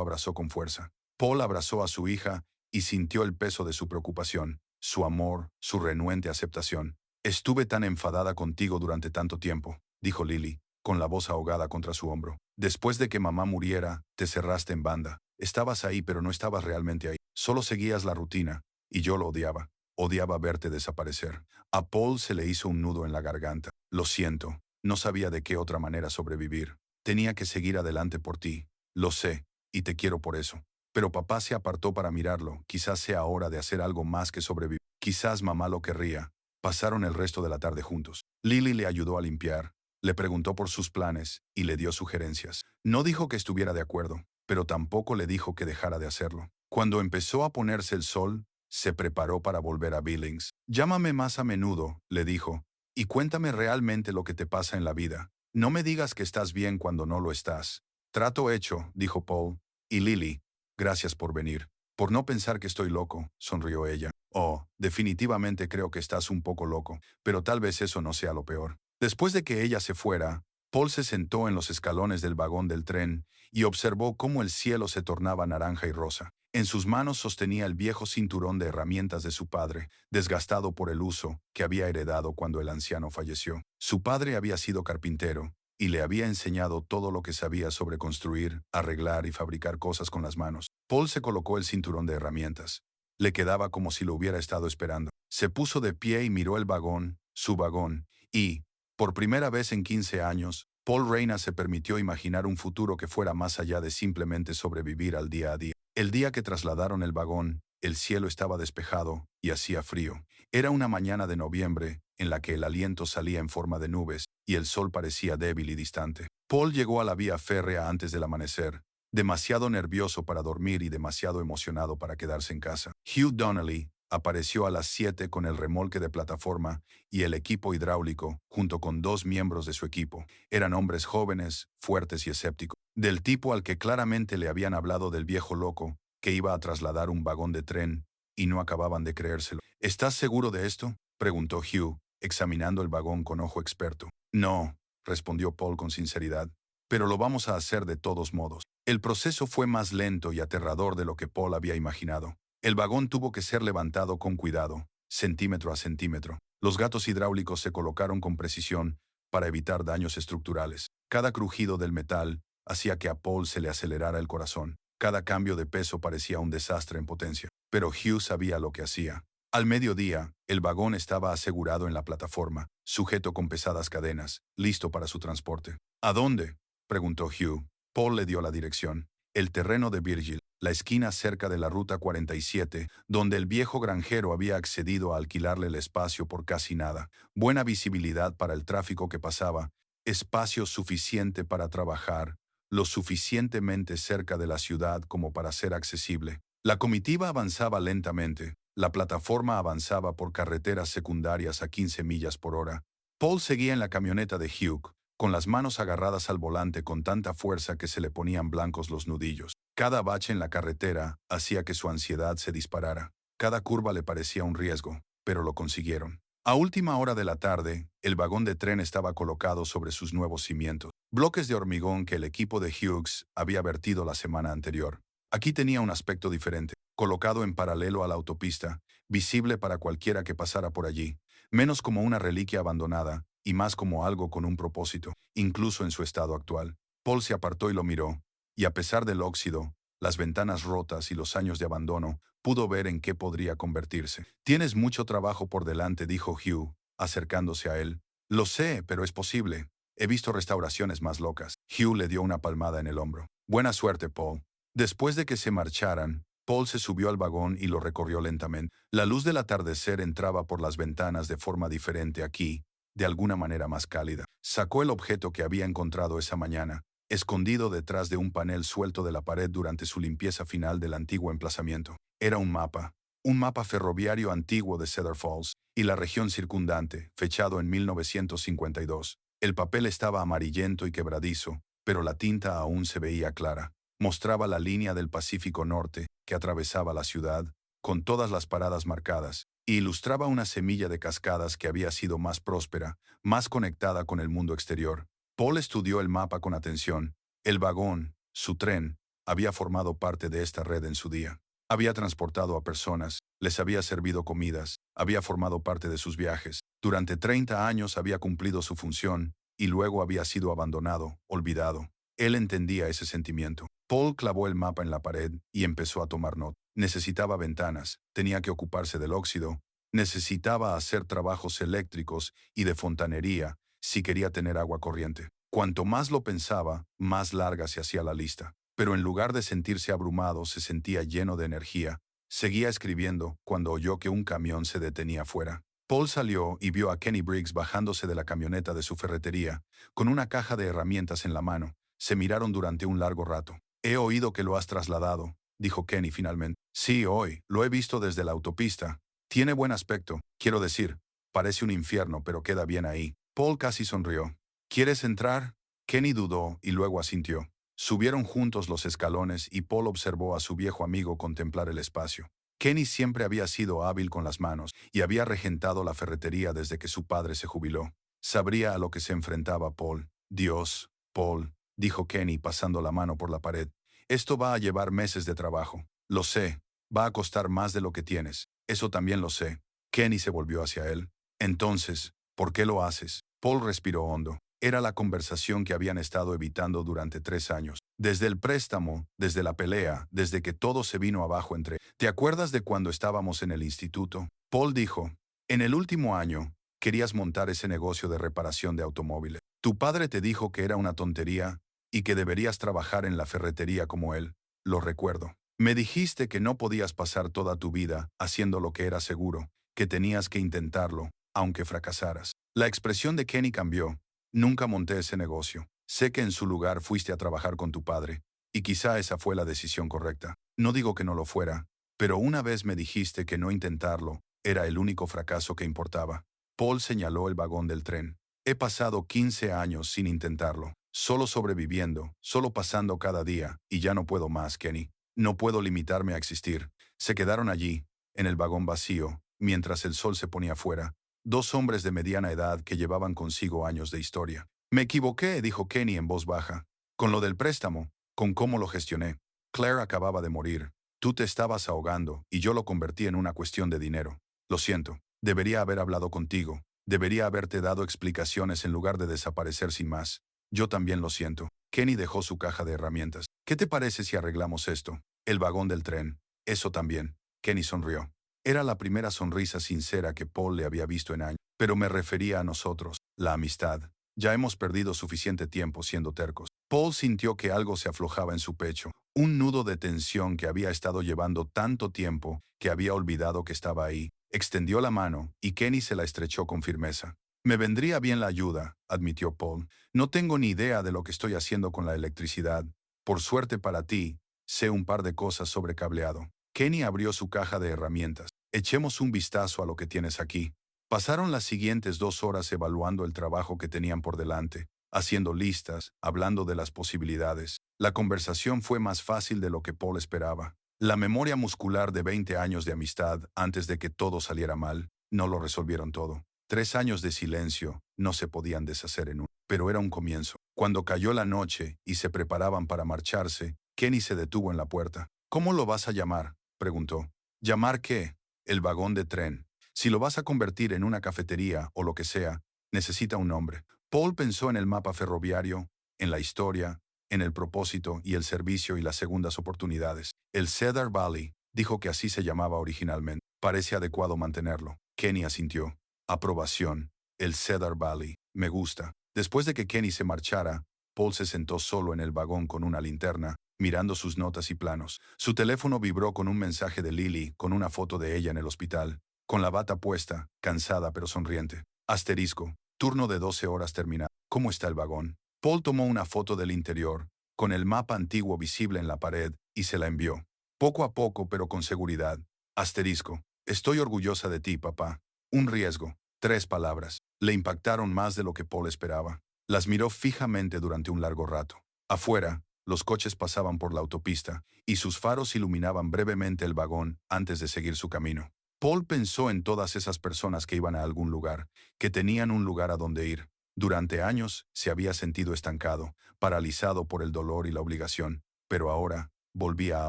abrazó con fuerza. Paul abrazó a su hija y sintió el peso de su preocupación, su amor, su renuente aceptación. Estuve tan enfadada contigo durante tanto tiempo, dijo Lily, con la voz ahogada contra su hombro. Después de que mamá muriera, te cerraste en banda. Estabas ahí, pero no estabas realmente ahí. Solo seguías la rutina, y yo lo odiaba. Odiaba verte desaparecer. A Paul se le hizo un nudo en la garganta. Lo siento, no sabía de qué otra manera sobrevivir. Tenía que seguir adelante por ti. Lo sé, y te quiero por eso. Pero papá se apartó para mirarlo. Quizás sea hora de hacer algo más que sobrevivir. Quizás mamá lo querría. Pasaron el resto de la tarde juntos. Lily le ayudó a limpiar, le preguntó por sus planes y le dio sugerencias. No dijo que estuviera de acuerdo, pero tampoco le dijo que dejara de hacerlo. Cuando empezó a ponerse el sol, se preparó para volver a Billings. Llámame más a menudo, le dijo, y cuéntame realmente lo que te pasa en la vida. No me digas que estás bien cuando no lo estás. Trato hecho, dijo Paul. Y Lily, gracias por venir. Por no pensar que estoy loco, sonrió ella. Oh, definitivamente creo que estás un poco loco, pero tal vez eso no sea lo peor. Después de que ella se fuera, Paul se sentó en los escalones del vagón del tren y observó cómo el cielo se tornaba naranja y rosa. En sus manos sostenía el viejo cinturón de herramientas de su padre, desgastado por el uso que había heredado cuando el anciano falleció. Su padre había sido carpintero y le había enseñado todo lo que sabía sobre construir, arreglar y fabricar cosas con las manos. Paul se colocó el cinturón de herramientas. Le quedaba como si lo hubiera estado esperando. Se puso de pie y miró el vagón, su vagón, y, por primera vez en 15 años, Paul Reina se permitió imaginar un futuro que fuera más allá de simplemente sobrevivir al día a día. El día que trasladaron el vagón, el cielo estaba despejado y hacía frío. Era una mañana de noviembre, en la que el aliento salía en forma de nubes y el sol parecía débil y distante. Paul llegó a la vía férrea antes del amanecer, demasiado nervioso para dormir y demasiado emocionado para quedarse en casa. Hugh Donnelly apareció a las 7 con el remolque de plataforma y el equipo hidráulico, junto con 2 miembros de su equipo. Eran hombres jóvenes, fuertes y escépticos, del tipo al que claramente le habían hablado del viejo loco que iba a trasladar un vagón de tren, y no acababan de creérselo. ¿Estás seguro de esto?, preguntó Hugh, examinando el vagón con ojo experto. No, respondió Paul con sinceridad, pero lo vamos a hacer de todos modos. El proceso fue más lento y aterrador de lo que Paul había imaginado. El vagón tuvo que ser levantado con cuidado, centímetro a centímetro. Los gatos hidráulicos se colocaron con precisión para evitar daños estructurales. Cada crujido del metal hacía que a Paul se le acelerara el corazón. Cada cambio de peso parecía un desastre en potencia. Pero Hugh sabía lo que hacía. Al mediodía, el vagón estaba asegurado en la plataforma, sujeto con pesadas cadenas, listo para su transporte. ¿A dónde?, preguntó Hugh. Paul le dio la dirección. El terreno de Virgil, la esquina cerca de la Ruta 47, donde el viejo granjero había accedido a alquilarle el espacio por casi nada. Buena visibilidad para el tráfico que pasaba, espacio suficiente para trabajar, lo suficientemente cerca de la ciudad como para ser accesible. La comitiva avanzaba lentamente. La plataforma avanzaba por carreteras secundarias a 15 millas por hora. Paul seguía en la camioneta de Hugh, con las manos agarradas al volante con tanta fuerza que se le ponían blancos los nudillos. Cada bache en la carretera hacía que su ansiedad se disparara. Cada curva le parecía un riesgo, pero lo consiguieron. A última hora de la tarde, el vagón de tren estaba colocado sobre sus nuevos cimientos, bloques de hormigón que el equipo de Hughes había vertido la semana anterior. Aquí tenía un aspecto diferente, colocado en paralelo a la autopista, visible para cualquiera que pasara por allí, menos como una reliquia abandonada, y más como algo con un propósito, incluso en su estado actual. Paul se apartó y lo miró, y a pesar del óxido, las ventanas rotas y los años de abandono, pudo ver en qué podría convertirse. Tienes mucho trabajo por delante, dijo Hugh, acercándose a él. Lo sé, pero es posible. He visto restauraciones más locas. Hugh le dio una palmada en el hombro. Buena suerte, Paul. Después de que se marcharan, Paul se subió al vagón y lo recorrió lentamente. La luz del atardecer entraba por las ventanas de forma diferente aquí, de alguna manera más cálida. Sacó el objeto que había encontrado esa mañana, escondido detrás de un panel suelto de la pared durante su limpieza final del antiguo emplazamiento. Era un mapa ferroviario antiguo de Cedar Falls y la región circundante, fechado en 1952. El papel estaba amarillento y quebradizo, pero la tinta aún se veía clara. Mostraba la línea del Pacífico Norte, que atravesaba la ciudad, con todas las paradas marcadas, y ilustraba una semilla de cascadas que había sido más próspera, más conectada con el mundo exterior. Paul estudió el mapa con atención. El vagón, su tren, había formado parte de esta red en su día. Había transportado a personas, les había servido comidas, había formado parte de sus viajes. Durante 30 años había cumplido su función, y luego había sido abandonado, olvidado. Él entendía ese sentimiento. Paul clavó el mapa en la pared y empezó a tomar nota. Necesitaba ventanas, tenía que ocuparse del óxido, necesitaba hacer trabajos eléctricos y de fontanería si quería tener agua corriente. Cuanto más lo pensaba, más larga se hacía la lista. Pero en lugar de sentirse abrumado, se sentía lleno de energía. Seguía escribiendo cuando oyó que un camión se detenía afuera. Paul salió y vio a Kenny Briggs bajándose de la camioneta de su ferretería, con una caja de herramientas en la mano. Se miraron durante un largo rato. He oído que lo has trasladado, dijo Kenny finalmente. Sí, hoy. Lo he visto desde la autopista. Tiene buen aspecto. Quiero decir, parece un infierno, pero queda bien ahí. Paul casi sonrió. ¿Quieres entrar? Kenny dudó y luego asintió. Subieron juntos los escalones y Paul observó a su viejo amigo contemplar el espacio. Kenny siempre había sido hábil con las manos y había regentado la ferretería desde que su padre se jubiló. Sabría a lo que se enfrentaba Paul. Dios, Paul, dijo Kenny pasando la mano por la pared. Esto va a llevar meses de trabajo. Lo sé. Va a costar más de lo que tienes. Eso también lo sé. Kenny se volvió hacia él. Entonces, ¿por qué lo haces? Paul respiró hondo. Era la conversación que habían estado evitando durante 3 años. Desde el préstamo, desde la pelea, desde que todo se vino abajo entre... ¿Te acuerdas de cuando estábamos en el instituto? Paul dijo, en el último año, querías montar ese negocio de reparación de automóviles. Tu padre te dijo que era una tontería y que deberías trabajar en la ferretería como él. Lo recuerdo. Me dijiste que no podías pasar toda tu vida haciendo lo que era seguro, que tenías que intentarlo, aunque fracasaras. La expresión de Kenny cambió. Nunca monté ese negocio. Sé que en su lugar fuiste a trabajar con tu padre. Y quizá esa fue la decisión correcta. No digo que no lo fuera, pero una vez me dijiste que no intentarlo era el único fracaso que importaba. Paul señaló el vagón del tren. He pasado 15 años sin intentarlo, solo sobreviviendo, solo pasando cada día, y ya no puedo más, Kenny. No puedo limitarme a existir. Se quedaron allí, en el vagón vacío, mientras el sol se ponía fuera. Dos hombres de mediana edad que llevaban consigo años de historia. Me equivoqué, dijo Kenny en voz baja. Con lo del préstamo, con cómo lo gestioné. Claire acababa de morir. Tú te estabas ahogando y yo lo convertí en una cuestión de dinero. Lo siento. Debería haber hablado contigo. Debería haberte dado explicaciones en lugar de desaparecer sin más. Yo también lo siento. Kenny dejó su caja de herramientas. ¿Qué te parece si arreglamos esto? El vagón del tren. Eso también. Kenny sonrió. Era la primera sonrisa sincera que Paul le había visto en años. Pero me refería a nosotros, la amistad. Ya hemos perdido suficiente tiempo siendo tercos. Paul sintió que algo se aflojaba en su pecho, un nudo de tensión que había estado llevando tanto tiempo que había olvidado que estaba ahí. Extendió la mano y Kenny se la estrechó con firmeza. Me vendría bien la ayuda, admitió Paul. No tengo ni idea de lo que estoy haciendo con la electricidad. Por suerte para ti, sé un par de cosas sobre cableado. Kenny abrió su caja de herramientas. Echemos un vistazo a lo que tienes aquí. Pasaron las siguientes 2 horas evaluando el trabajo que tenían por delante, haciendo listas, hablando de las posibilidades. La conversación fue más fácil de lo que Paul esperaba. La memoria muscular de 20 años de amistad antes de que todo saliera mal, no lo resolvieron todo. 3 años de silencio no se podían deshacer en uno, pero era un comienzo. Cuando cayó la noche y se preparaban para marcharse, Kenny se detuvo en la puerta. ¿Cómo lo vas a llamar?, preguntó. ¿Llamar qué? El vagón de tren. Si lo vas a convertir en una cafetería o lo que sea, necesita un nombre. Paul pensó en el mapa ferroviario, en la historia, en el propósito y el servicio y las segundas oportunidades. El Cedar Valley, dijo que así se llamaba originalmente. Parece adecuado mantenerlo. Kenny asintió. Aprobación. El Cedar Valley. Me gusta. Después de que Kenny se marchara, Paul se sentó solo en el vagón con una linterna, mirando sus notas y planos. Su teléfono vibró con un mensaje de Lily, con una foto de ella en el hospital, con la bata puesta, cansada pero sonriente. Asterisco. Turno de 12 horas terminado. ¿Cómo está el vagón? Paul tomó una foto del interior, con el mapa antiguo visible en la pared, y se la envió. Poco a poco, pero con seguridad. Asterisco. Estoy orgullosa de ti, papá. Un riesgo. 3 palabras. Le impactaron más de lo que Paul esperaba. Las miró fijamente durante un largo rato. Afuera, los coches pasaban por la autopista, y sus faros iluminaban brevemente el vagón antes de seguir su camino. Paul pensó en todas esas personas que iban a algún lugar, que tenían un lugar a donde ir. Durante años se había sentido estancado, paralizado por el dolor y la obligación, pero ahora volvía a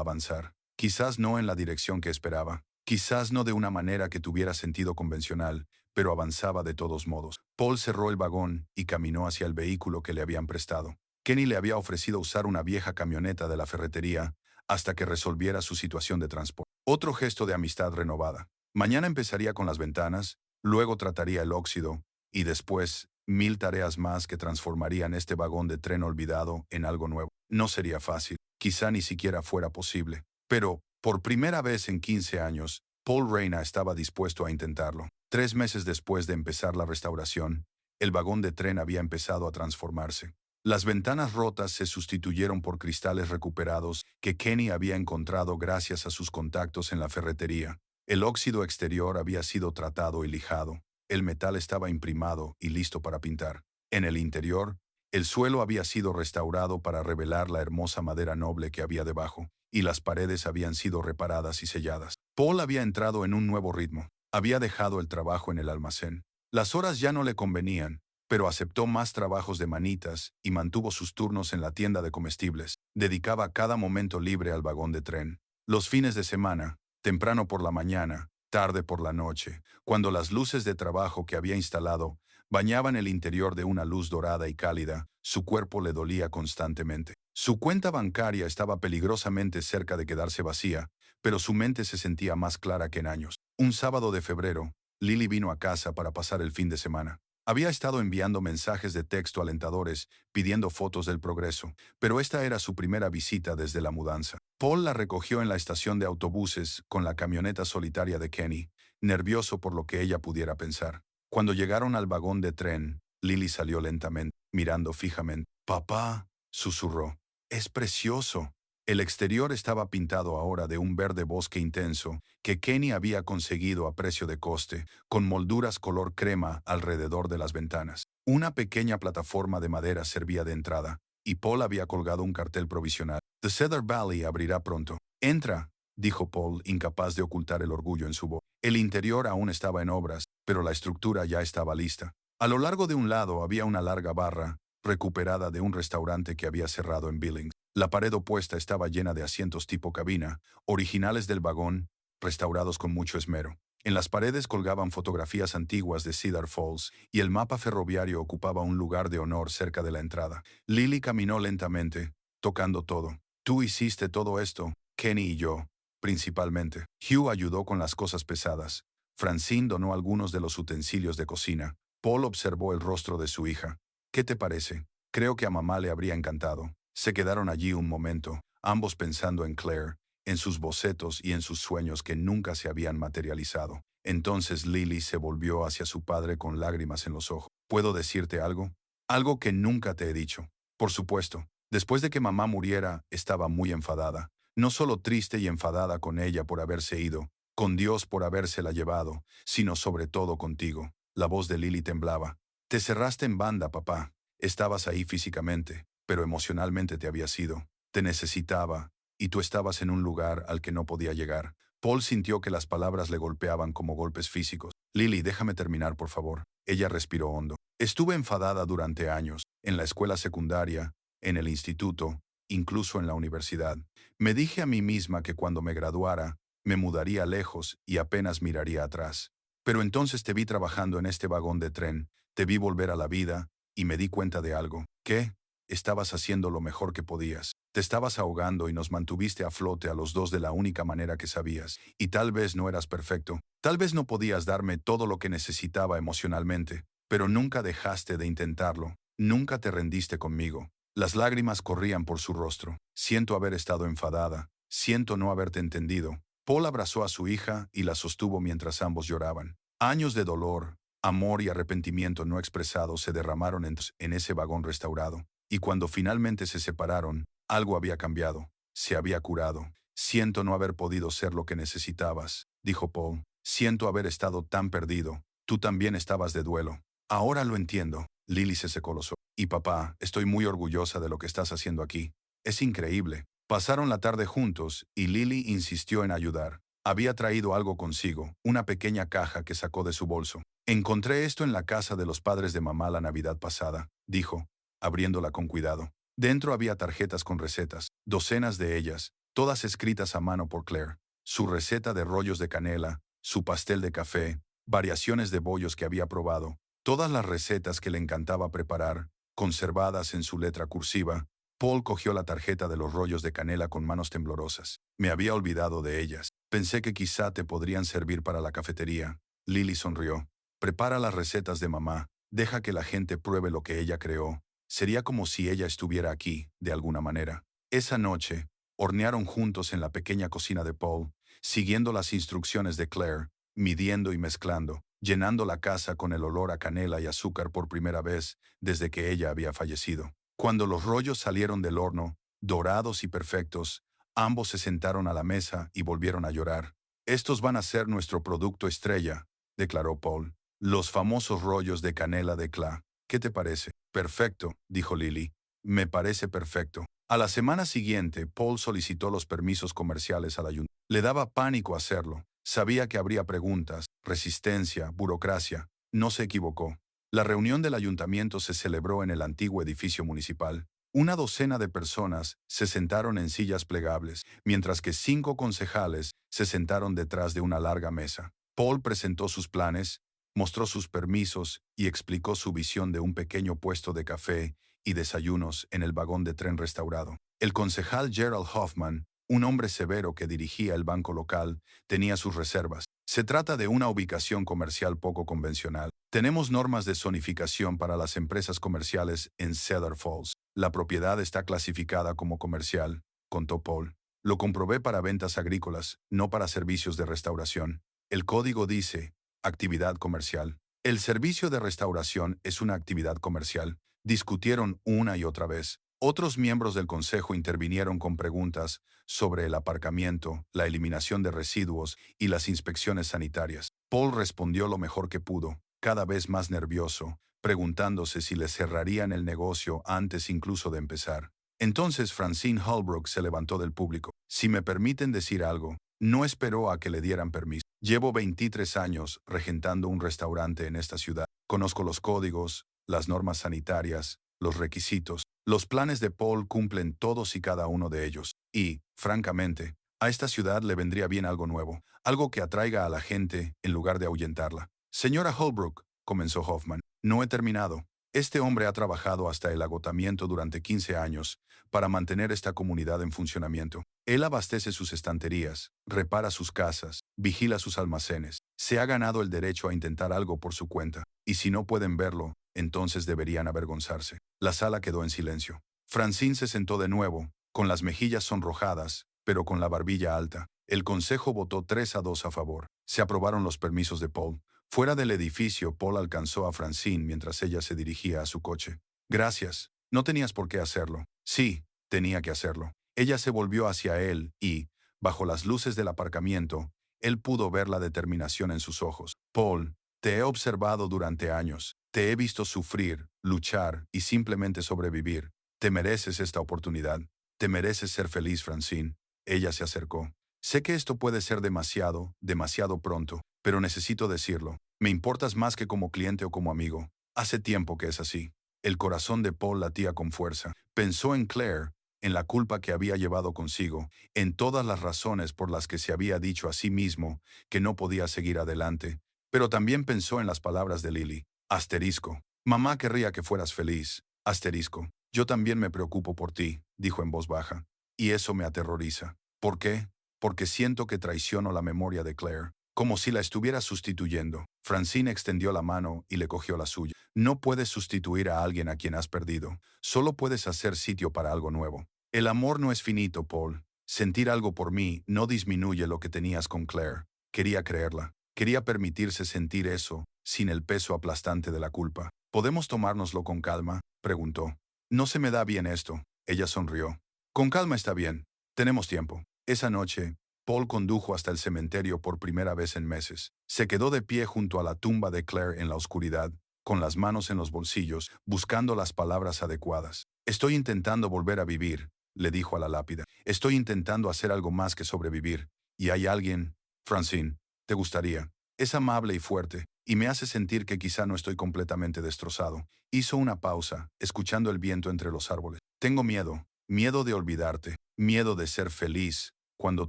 avanzar. Quizás no en la dirección que esperaba, quizás no de una manera que tuviera sentido convencional, pero avanzaba de todos modos. Paul cerró el vagón y caminó hacia el vehículo que le habían prestado. Kenny le había ofrecido usar una vieja camioneta de la ferretería hasta que resolviera su situación de transporte. Otro gesto de amistad renovada. Mañana empezaría con las ventanas, luego trataría el óxido, y después 1000 tareas más que transformarían este vagón de tren olvidado en algo nuevo. No sería fácil, quizá ni siquiera fuera posible. Pero, por primera vez en 15 años, Paul Reyna estaba dispuesto a intentarlo. 3 meses después de empezar la restauración, el vagón de tren había empezado a transformarse. Las ventanas rotas se sustituyeron por cristales recuperados que Kenny había encontrado gracias a sus contactos en la ferretería. El óxido exterior había sido tratado y lijado. El metal estaba imprimado y listo para pintar. En el interior, el suelo había sido restaurado para revelar la hermosa madera noble que había debajo, y las paredes habían sido reparadas y selladas. Paul había entrado en un nuevo ritmo. Había dejado el trabajo en el almacén. Las horas ya no le convenían, pero aceptó más trabajos de manitas y mantuvo sus turnos en la tienda de comestibles. Dedicaba cada momento libre al vagón de tren. Los fines de semana, temprano por la mañana, tarde por la noche, cuando las luces de trabajo que había instalado bañaban el interior de una luz dorada y cálida, su cuerpo le dolía constantemente. Su cuenta bancaria estaba peligrosamente cerca de quedarse vacía, pero su mente se sentía más clara que en años. Un sábado de febrero, Lily vino a casa para pasar el fin de semana. Había estado enviando mensajes de texto alentadores, pidiendo fotos del progreso, pero esta era su primera visita desde la mudanza. Paul la recogió en la estación de autobuses con la camioneta solitaria de Kenny, nervioso por lo que ella pudiera pensar. Cuando llegaron al vagón de tren, Lily salió lentamente, mirando fijamente. «Papá», susurró. Es precioso. El exterior estaba pintado ahora de un verde bosque intenso que Kenny había conseguido a precio de coste, con molduras color crema alrededor de las ventanas. Una pequeña plataforma de madera servía de entrada, y Paul había colgado un cartel provisional. The Cedar Valley abrirá pronto. Entra, dijo Paul, incapaz de ocultar el orgullo en su voz. El interior aún estaba en obras, pero la estructura ya estaba lista. A lo largo de un lado había una larga barra, recuperada de un restaurante que había cerrado en Billings. La pared opuesta estaba llena de asientos tipo cabina, originales del vagón, restaurados con mucho esmero. En las paredes colgaban fotografías antiguas de Cedar Falls, y el mapa ferroviario ocupaba un lugar de honor cerca de la entrada. Lily caminó lentamente, tocando todo. Tú hiciste todo esto, Kenny y yo, principalmente. Hugh ayudó con las cosas pesadas. Francine donó algunos de los utensilios de cocina. Paul observó el rostro de su hija. ¿Qué te parece? Creo que a mamá le habría encantado. Se quedaron allí un momento, ambos pensando en Claire, en sus bocetos y en sus sueños que nunca se habían materializado. Entonces Lily se volvió hacia su padre con lágrimas en los ojos. ¿Puedo decirte algo? Algo que nunca te he dicho. Por supuesto, después de que mamá muriera, estaba muy enfadada. No solo triste y enfadada con ella por haberse ido, con Dios por habérsela llevado, sino sobre todo contigo. La voz de Lily temblaba. Te cerraste en banda, papá. Estabas ahí físicamente, pero emocionalmente te habías ido. Te necesitaba, y tú estabas en un lugar al que no podía llegar. Paul sintió que las palabras le golpeaban como golpes físicos. Lily, déjame terminar, por favor. Ella respiró hondo. Estuve enfadada durante años, en la escuela secundaria, en el instituto, incluso en la universidad. Me dije a mí misma que cuando me graduara, me mudaría lejos y apenas miraría atrás. Pero entonces te vi trabajando en este vagón de tren, te vi volver a la vida, y me di cuenta de algo. ¿Qué? Estabas haciendo lo mejor que podías. Te estabas ahogando y nos mantuviste a flote a los dos de la única manera que sabías. Y tal vez no eras perfecto. Tal vez no podías darme todo lo que necesitaba emocionalmente, pero nunca dejaste de intentarlo. Nunca te rendiste conmigo. Las lágrimas corrían por su rostro. Siento haber estado enfadada. Siento no haberte entendido. Paul abrazó a su hija y la sostuvo mientras ambos lloraban. Años de dolor, amor y arrepentimiento no expresados se derramaron en ese vagón restaurado. Y cuando finalmente se separaron, algo había cambiado. Se había curado. Siento no haber podido ser lo que necesitabas, dijo Paul. Siento haber estado tan perdido. Tú también estabas de duelo. Ahora lo entiendo. Lily se secó los ojos. Y papá, estoy muy orgullosa de lo que estás haciendo aquí. Es increíble. Pasaron la tarde juntos y Lily insistió en ayudar. Había traído algo consigo, una pequeña caja que sacó de su bolso. Encontré esto en la casa de los padres de mamá la Navidad pasada, dijo, abriéndola con cuidado. Dentro había tarjetas con recetas, docenas de ellas, todas escritas a mano por Claire. Su receta de rollos de canela, su pastel de café, variaciones de bollos que había probado, todas las recetas que le encantaba preparar, conservadas en su letra cursiva. Paul cogió la tarjeta de los rollos de canela con manos temblorosas. Me había olvidado de ellas. Pensé que quizá te podrían servir para la cafetería. Lily sonrió. Prepara las recetas de mamá. Deja que la gente pruebe lo que ella creó. Sería como si ella estuviera aquí, de alguna manera. Esa noche, hornearon juntos en la pequeña cocina de Paul, siguiendo las instrucciones de Claire, midiendo y mezclando, llenando la casa con el olor a canela y azúcar por primera vez desde que ella había fallecido. Cuando los rollos salieron del horno, dorados y perfectos, ambos se sentaron a la mesa y volvieron a llorar. Estos van a ser nuestro producto estrella, declaró Paul. Los famosos rollos de canela de Cla. ¿Qué te parece? Perfecto, dijo Lily. Me parece perfecto. A la semana siguiente, Paul solicitó los permisos comerciales al ayuntamiento. Le daba pánico hacerlo. Sabía que habría preguntas, resistencia, burocracia. No se equivocó. La reunión del ayuntamiento se celebró en el antiguo edificio municipal. Una docena de personas se sentaron en sillas plegables, mientras que 5 concejales se sentaron detrás de una larga mesa. Paul presentó sus planes, mostró sus permisos y explicó su visión de un pequeño puesto de café y desayunos en el vagón de tren restaurado. El concejal Gerald Hoffman, un hombre severo que dirigía el banco local, tenía sus reservas. Se trata de una ubicación comercial poco convencional. Tenemos normas de zonificación para las empresas comerciales en Cedar Falls. La propiedad está clasificada como comercial, contó Paul. Lo comprobé para ventas agrícolas, no para servicios de restauración. El código dice, actividad comercial. El servicio de restauración es una actividad comercial. Discutieron una y otra vez. Otros miembros del consejo intervinieron con preguntas sobre el aparcamiento, la eliminación de residuos y las inspecciones sanitarias. Paul respondió lo mejor que pudo, cada vez más nervioso, preguntándose si le cerrarían el negocio antes incluso de empezar. Entonces Francine Holbrook se levantó del público. Si me permiten decir algo, no esperó a que le dieran permiso. Llevo 23 años regentando un restaurante en esta ciudad. Conozco los códigos, las normas sanitarias, los requisitos. Los planes de Paul cumplen todos y cada uno de ellos. Y, francamente, a esta ciudad le vendría bien algo nuevo, algo que atraiga a la gente en lugar de ahuyentarla. Señora Holbrook, comenzó Hoffman, no he terminado. Este hombre ha trabajado hasta el agotamiento durante 15 años para mantener esta comunidad en funcionamiento. Él abastece sus estanterías, repara sus casas, vigila sus almacenes. Se ha ganado el derecho a intentar algo por su cuenta. Y si no pueden verlo, entonces deberían avergonzarse. La sala quedó en silencio. Francine se sentó de nuevo, con las mejillas sonrojadas, pero con la barbilla alta. El consejo votó 3-2 a favor. Se aprobaron los permisos de Paul. Fuera del edificio, Paul alcanzó a Francine mientras ella se dirigía a su coche. Gracias. No tenías por qué hacerlo. Sí, tenía que hacerlo. Ella se volvió hacia él y, bajo las luces del aparcamiento, él pudo ver la determinación en sus ojos. Paul, te he observado durante años. Te he visto sufrir, luchar y simplemente sobrevivir. Te mereces esta oportunidad. Te mereces ser feliz, Francine. Ella se acercó. Sé que esto puede ser demasiado pronto, pero necesito decirlo. Me importas más que como cliente o como amigo. Hace tiempo que es así. El corazón de Paul latía con fuerza. Pensó en Claire, en la culpa que había llevado consigo, en todas las razones por las que se había dicho a sí mismo que no podía seguir adelante, pero también pensó en las palabras de Lily. Asterisco. Mamá querría que fueras feliz. Asterisco. Yo también me preocupo por ti, dijo en voz baja. Y eso me aterroriza. ¿Por qué? Porque siento que traiciono la memoria de Claire, como si la estuviera sustituyendo. Francine extendió la mano y le cogió la suya. No puedes sustituir a alguien a quien has perdido. Solo puedes hacer sitio para algo nuevo. El amor no es finito, Paul. Sentir algo por mí no disminuye lo que tenías con Claire. Quería creerla. Quería permitirse sentir eso, sin el peso aplastante de la culpa. ¿Podemos tomárnoslo con calma?, preguntó. No se me da bien esto. Ella sonrió. Con calma está bien. Tenemos tiempo. Esa noche, Paul condujo hasta el cementerio por primera vez en meses. Se quedó de pie junto a la tumba de Claire en la oscuridad, con las manos en los bolsillos, buscando las palabras adecuadas. Estoy intentando volver a vivir, le dijo a la lápida. Estoy intentando hacer algo más que sobrevivir. Y hay alguien, Francine, te gustaría. Es amable y fuerte, y me hace sentir que quizá no estoy completamente destrozado. Hizo una pausa, escuchando el viento entre los árboles. Tengo miedo, miedo de olvidarte, miedo de ser feliz, cuando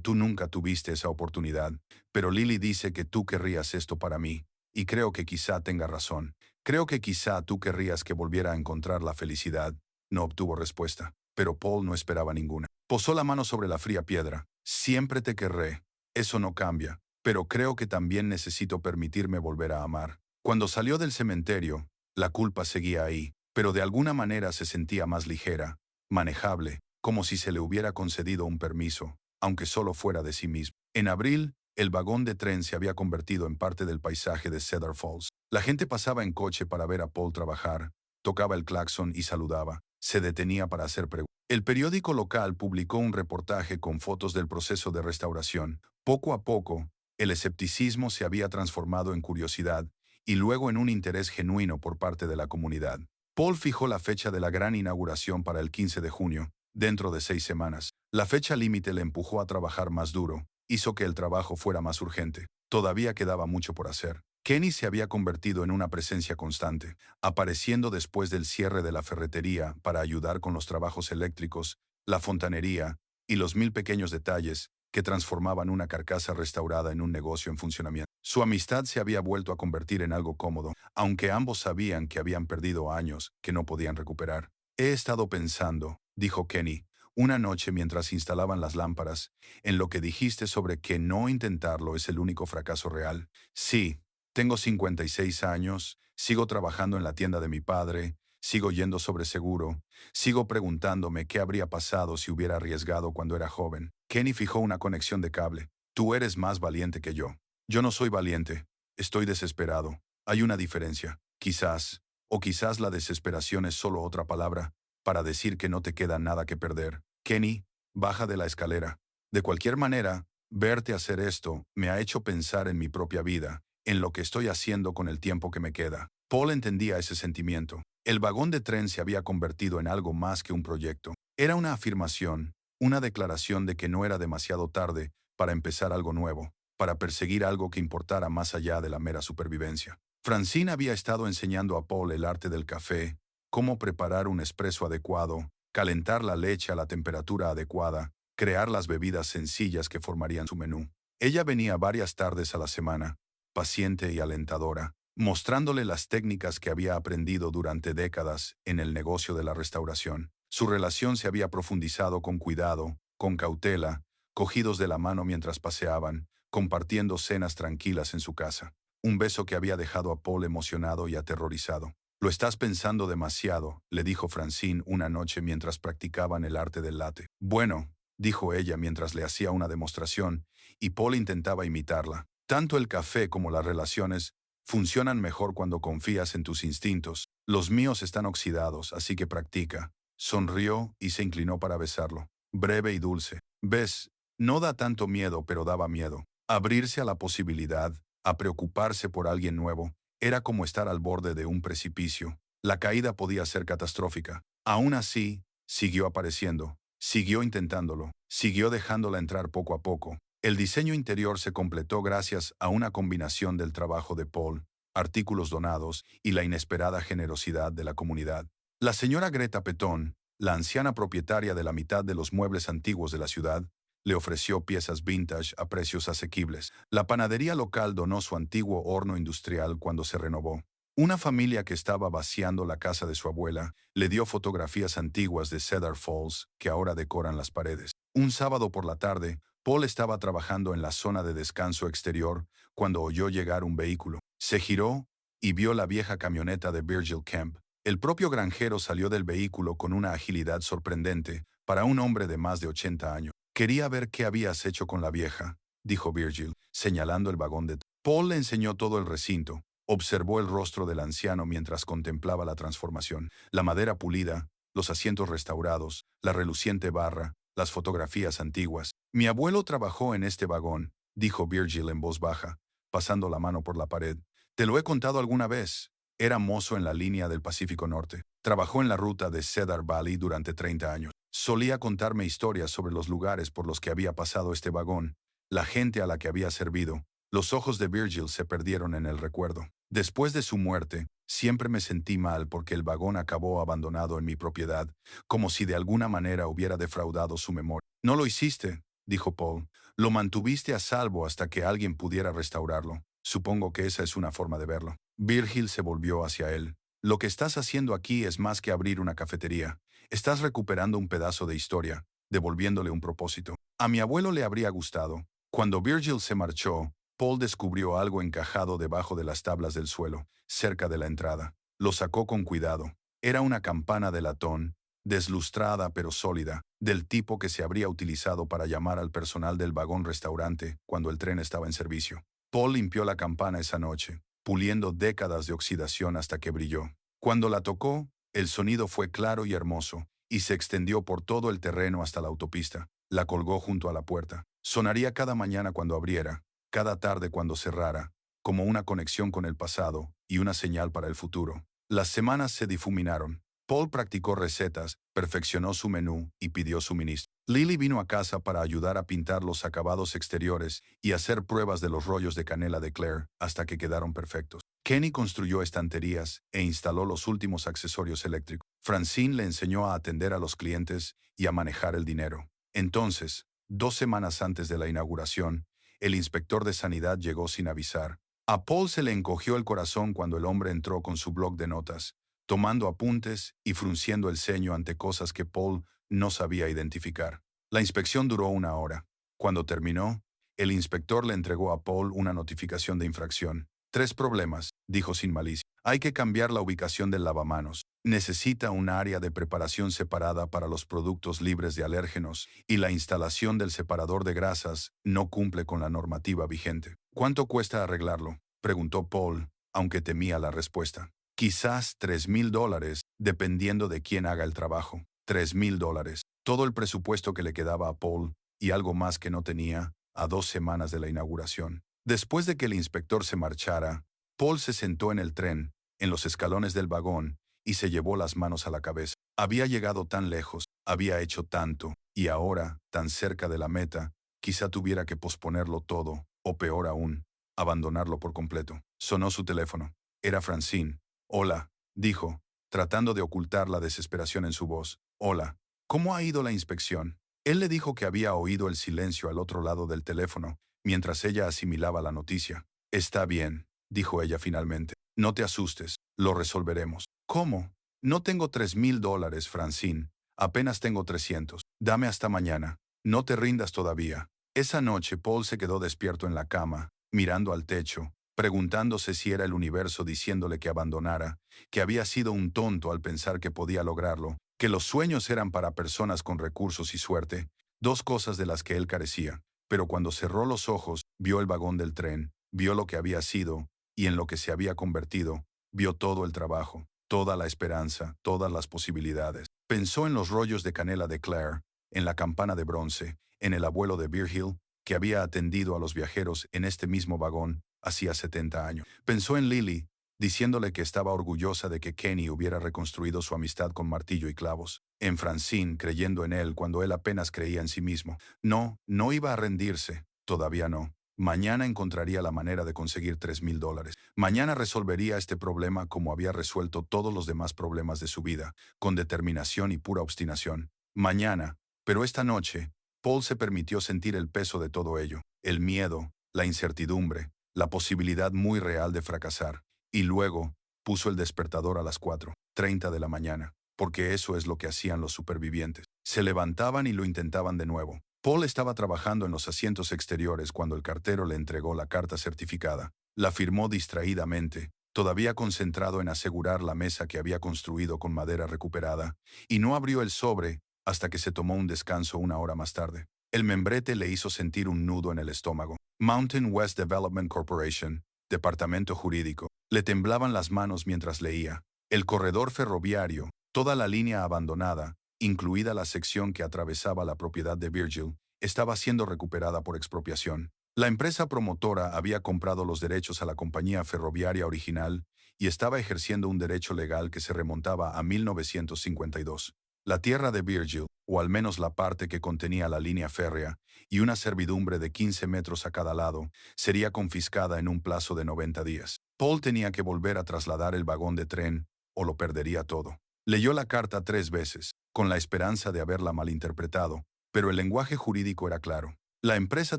tú nunca tuviste esa oportunidad. Pero Lily dice que tú querrías esto para mí, y creo que quizá tenga razón. Creo que quizá tú querrías que volviera a encontrar la felicidad. No obtuvo respuesta, pero Paul no esperaba ninguna. Posó la mano sobre la fría piedra. Siempre te querré. Eso no cambia, pero creo que también necesito permitirme volver a amar. Cuando salió del cementerio, la culpa seguía ahí, pero de alguna manera se sentía más ligera, manejable, como si se le hubiera concedido un permiso, aunque solo fuera de sí mismo. En abril, el vagón de tren se había convertido en parte del paisaje de Cedar Falls. La gente pasaba en coche para ver a Paul trabajar, tocaba el claxon y saludaba, se detenía para hacer preguntas. El periódico local publicó un reportaje con fotos del proceso de restauración. Poco a poco, el escepticismo se había transformado en curiosidad y luego en un interés genuino por parte de la comunidad. Paul fijó la fecha de la gran inauguración para el 15 de junio, dentro de 6 semanas. La fecha límite le empujó a trabajar más duro, hizo que el trabajo fuera más urgente. Todavía quedaba mucho por hacer. Kenny se había convertido en una presencia constante, apareciendo después del cierre de la ferretería para ayudar con los trabajos eléctricos, la fontanería y los 1000 pequeños detalles que transformaban una carcasa restaurada en un negocio en funcionamiento. Su amistad se había vuelto a convertir en algo cómodo, aunque ambos sabían que habían perdido años que no podían recuperar. He estado pensando, dijo Kenny, una noche mientras instalaban las lámparas, en lo que dijiste sobre que no intentarlo es el único fracaso real. Sí, tengo 56 años, sigo trabajando en la tienda de mi padre, sigo yendo sobre seguro, sigo preguntándome qué habría pasado si hubiera arriesgado cuando era joven. Kenny fijó una conexión de cable. Tú eres más valiente que yo. Yo no soy valiente. Estoy desesperado. Hay una diferencia. Quizás, o quizás la desesperación es solo otra palabra. para decir que no te queda nada que perder. Kenny, baja de la escalera. De cualquier manera, verte hacer esto me ha hecho pensar en mi propia vida, en lo que estoy haciendo con el tiempo que me queda. Paul entendía ese sentimiento. El vagón de tren se había convertido en algo más que un proyecto. Era una afirmación, una declaración de que no era demasiado tarde para empezar algo nuevo, para perseguir algo que importara más allá de la mera supervivencia. Francine había estado enseñando a Paul el arte del café, cómo preparar un espresso adecuado, calentar la leche a la temperatura adecuada, crear las bebidas sencillas que formarían su menú. Ella venía varias tardes a la semana, paciente y alentadora, mostrándole las técnicas que había aprendido durante décadas en el negocio de la restauración. Su relación se había profundizado con cuidado, con cautela, cogidos de la mano mientras paseaban, compartiendo cenas tranquilas en su casa. Un beso que había dejado a Paul emocionado y aterrorizado. «Lo estás pensando demasiado», le dijo Francine una noche mientras practicaban el arte del latte. «Bueno», dijo ella mientras le hacía una demostración, y Paul intentaba imitarla. «Tanto el café como las relaciones funcionan mejor cuando confías en tus instintos. Los míos están oxidados, así que practica». Sonrió y se inclinó para besarlo. Breve y dulce. «¿Ves? No da tanto miedo, pero daba miedo. Abrirse a la posibilidad, a preocuparse por alguien nuevo, era como estar al borde de un precipicio. La caída podía ser catastrófica. Aún así, siguió apareciendo, siguió intentándolo, siguió dejándola entrar poco a poco. El diseño interior se completó gracias a una combinación del trabajo de Paul, artículos donados y la inesperada generosidad de la comunidad. La señora Greta Petón, la anciana propietaria de la mitad de los muebles antiguos de la ciudad, le ofreció piezas vintage a precios asequibles. La panadería local donó su antiguo horno industrial cuando se renovó. Una familia que estaba vaciando la casa de su abuela le dio fotografías antiguas de Cedar Falls que ahora decoran las paredes. Un sábado por la tarde, Paul estaba trabajando en la zona de descanso exterior cuando oyó llegar un vehículo. Se giró y vio la vieja camioneta de Virgil Kemp. El propio granjero salió del vehículo con una agilidad sorprendente para un hombre de más de 80 años. «Quería ver qué habías hecho con la vieja», dijo Virgil, señalando el vagón de tren. Paul le enseñó todo el recinto. Observó el rostro del anciano mientras contemplaba la transformación. La madera pulida, los asientos restaurados, la reluciente barra, las fotografías antiguas. «Mi abuelo trabajó en este vagón», dijo Virgil en voz baja, pasando la mano por la pared. «Te lo he contado alguna vez. Era mozo en la línea del Pacífico Norte. Trabajó en la ruta de Cedar Valley durante 30 años. Solía contarme historias sobre los lugares por los que había pasado este vagón, la gente a la que había servido». Los ojos de Virgil se perdieron en el recuerdo. «Después de su muerte, siempre me sentí mal porque el vagón acabó abandonado en mi propiedad, como si de alguna manera hubiera defraudado su memoria». «No lo hiciste», dijo Paul. «Lo mantuviste a salvo hasta que alguien pudiera restaurarlo. Supongo que esa es una forma de verlo». Virgil se volvió hacia él. «Lo que estás haciendo aquí es más que abrir una cafetería. Estás recuperando un pedazo de historia, devolviéndole un propósito. A mi abuelo le habría gustado». Cuando Virgil se marchó, Paul descubrió algo encajado debajo de las tablas del suelo, cerca de la entrada. Lo sacó con cuidado. Era una campana de latón, deslustrada pero sólida, del tipo que se habría utilizado para llamar al personal del vagón restaurante cuando el tren estaba en servicio. Paul limpió la campana esa noche, puliendo décadas de oxidación hasta que brilló. Cuando la tocó, el sonido fue claro y hermoso, y se extendió por todo el terreno hasta la autopista. La colgó junto a la puerta. Sonaría cada mañana cuando abriera, cada tarde cuando cerrara, como una conexión con el pasado y una señal para el futuro. Las semanas se difuminaron. Paul practicó recetas, perfeccionó su menú y pidió suministro. Lily vino a casa para ayudar a pintar los acabados exteriores y hacer pruebas de los rollos de canela de Claire hasta que quedaron perfectos. Kenny construyó estanterías e instaló los últimos accesorios eléctricos. Francine le enseñó a atender a los clientes y a manejar el dinero. Entonces, 2 semanas antes de la inauguración, el inspector de sanidad llegó sin avisar. A Paul se le encogió el corazón cuando el hombre entró con su bloc de notas, tomando apuntes y frunciendo el ceño ante cosas que Paul no sabía identificar. La inspección duró 1 hora. Cuando terminó, el inspector le entregó a Paul una notificación de infracción. 3 problemas, dijo sin malicia. Hay que cambiar la ubicación del lavamanos. Necesita un área de preparación separada para los productos libres de alérgenos y la instalación del separador de grasas no cumple con la normativa vigente. ¿Cuánto cuesta arreglarlo?, preguntó Paul, aunque temía la respuesta. Quizás $3,000, dependiendo de quién haga el trabajo. $3,000. Todo el presupuesto que le quedaba a Paul, y algo más que no tenía, a 2 semanas de la inauguración. Después de que el inspector se marchara, Paul se sentó en el tren, en los escalones del vagón, y se llevó las manos a la cabeza. Había llegado tan lejos, había hecho tanto, y ahora, tan cerca de la meta, quizá tuviera que posponerlo todo, o peor aún, abandonarlo por completo. Sonó su teléfono. Era Francine. Hola, dijo, tratando de ocultar la desesperación en su voz. Hola, ¿cómo ha ido la inspección? Él le dijo que había oído el silencio al otro lado del teléfono, mientras ella asimilaba la noticia. Está bien, dijo ella finalmente. No te asustes, lo resolveremos. ¿Cómo? No tengo $3,000, Francine. Apenas tengo 300. Dame hasta mañana. No te rindas todavía. Esa noche Paul se quedó despierto en la cama, mirando al techo, preguntándose si era el universo diciéndole que abandonara, que había sido un tonto al pensar que podía lograrlo, que los sueños eran para personas con recursos y suerte, dos cosas de las que él carecía. Pero cuando cerró los ojos, vio el vagón del tren, vio lo que había sido, y en lo que se había convertido, vio todo el trabajo, toda la esperanza, todas las posibilidades. Pensó en los rollos de canela de Claire, en la campana de bronce, en el abuelo de Virgil, que había atendido a los viajeros en este mismo vagón hacía 70 años. Pensó en Lily, diciéndole que estaba orgullosa de que Kenny hubiera reconstruido su amistad con martillo y clavos. En Francine, creyendo en él cuando él apenas creía en sí mismo. No, no iba a rendirse, todavía no. Mañana encontraría la manera de conseguir $3,000. Mañana resolvería este problema como había resuelto todos los demás problemas de su vida, con determinación y pura obstinación. Mañana, pero esta noche, Paul se permitió sentir el peso de todo ello, el miedo, la incertidumbre, la posibilidad muy real de fracasar. Y luego, puso el despertador a las 4:30 de la mañana, porque eso es lo que hacían los supervivientes. Se levantaban y lo intentaban de nuevo. Paul estaba trabajando en los asientos exteriores cuando el cartero le entregó la carta certificada. La firmó distraídamente, todavía concentrado en asegurar la mesa que había construido con madera recuperada, y no abrió el sobre hasta que se tomó un descanso 1 hora más tarde. El membrete le hizo sentir un nudo en el estómago. Mountain West Development Corporation, departamento jurídico. Le temblaban las manos mientras leía. El corredor ferroviario, toda la línea abandonada, incluida la sección que atravesaba la propiedad de Virgil, estaba siendo recuperada por expropiación. La empresa promotora había comprado los derechos a la compañía ferroviaria original y estaba ejerciendo un derecho legal que se remontaba a 1952. La tierra de Virgil, o al menos la parte que contenía la línea férrea, y una servidumbre de 15 metros a cada lado, sería confiscada en un plazo de 90 días. Paul tenía que volver a trasladar el vagón de tren, o lo perdería todo. Leyó la carta 3 veces, con la esperanza de haberla malinterpretado, pero el lenguaje jurídico era claro. La empresa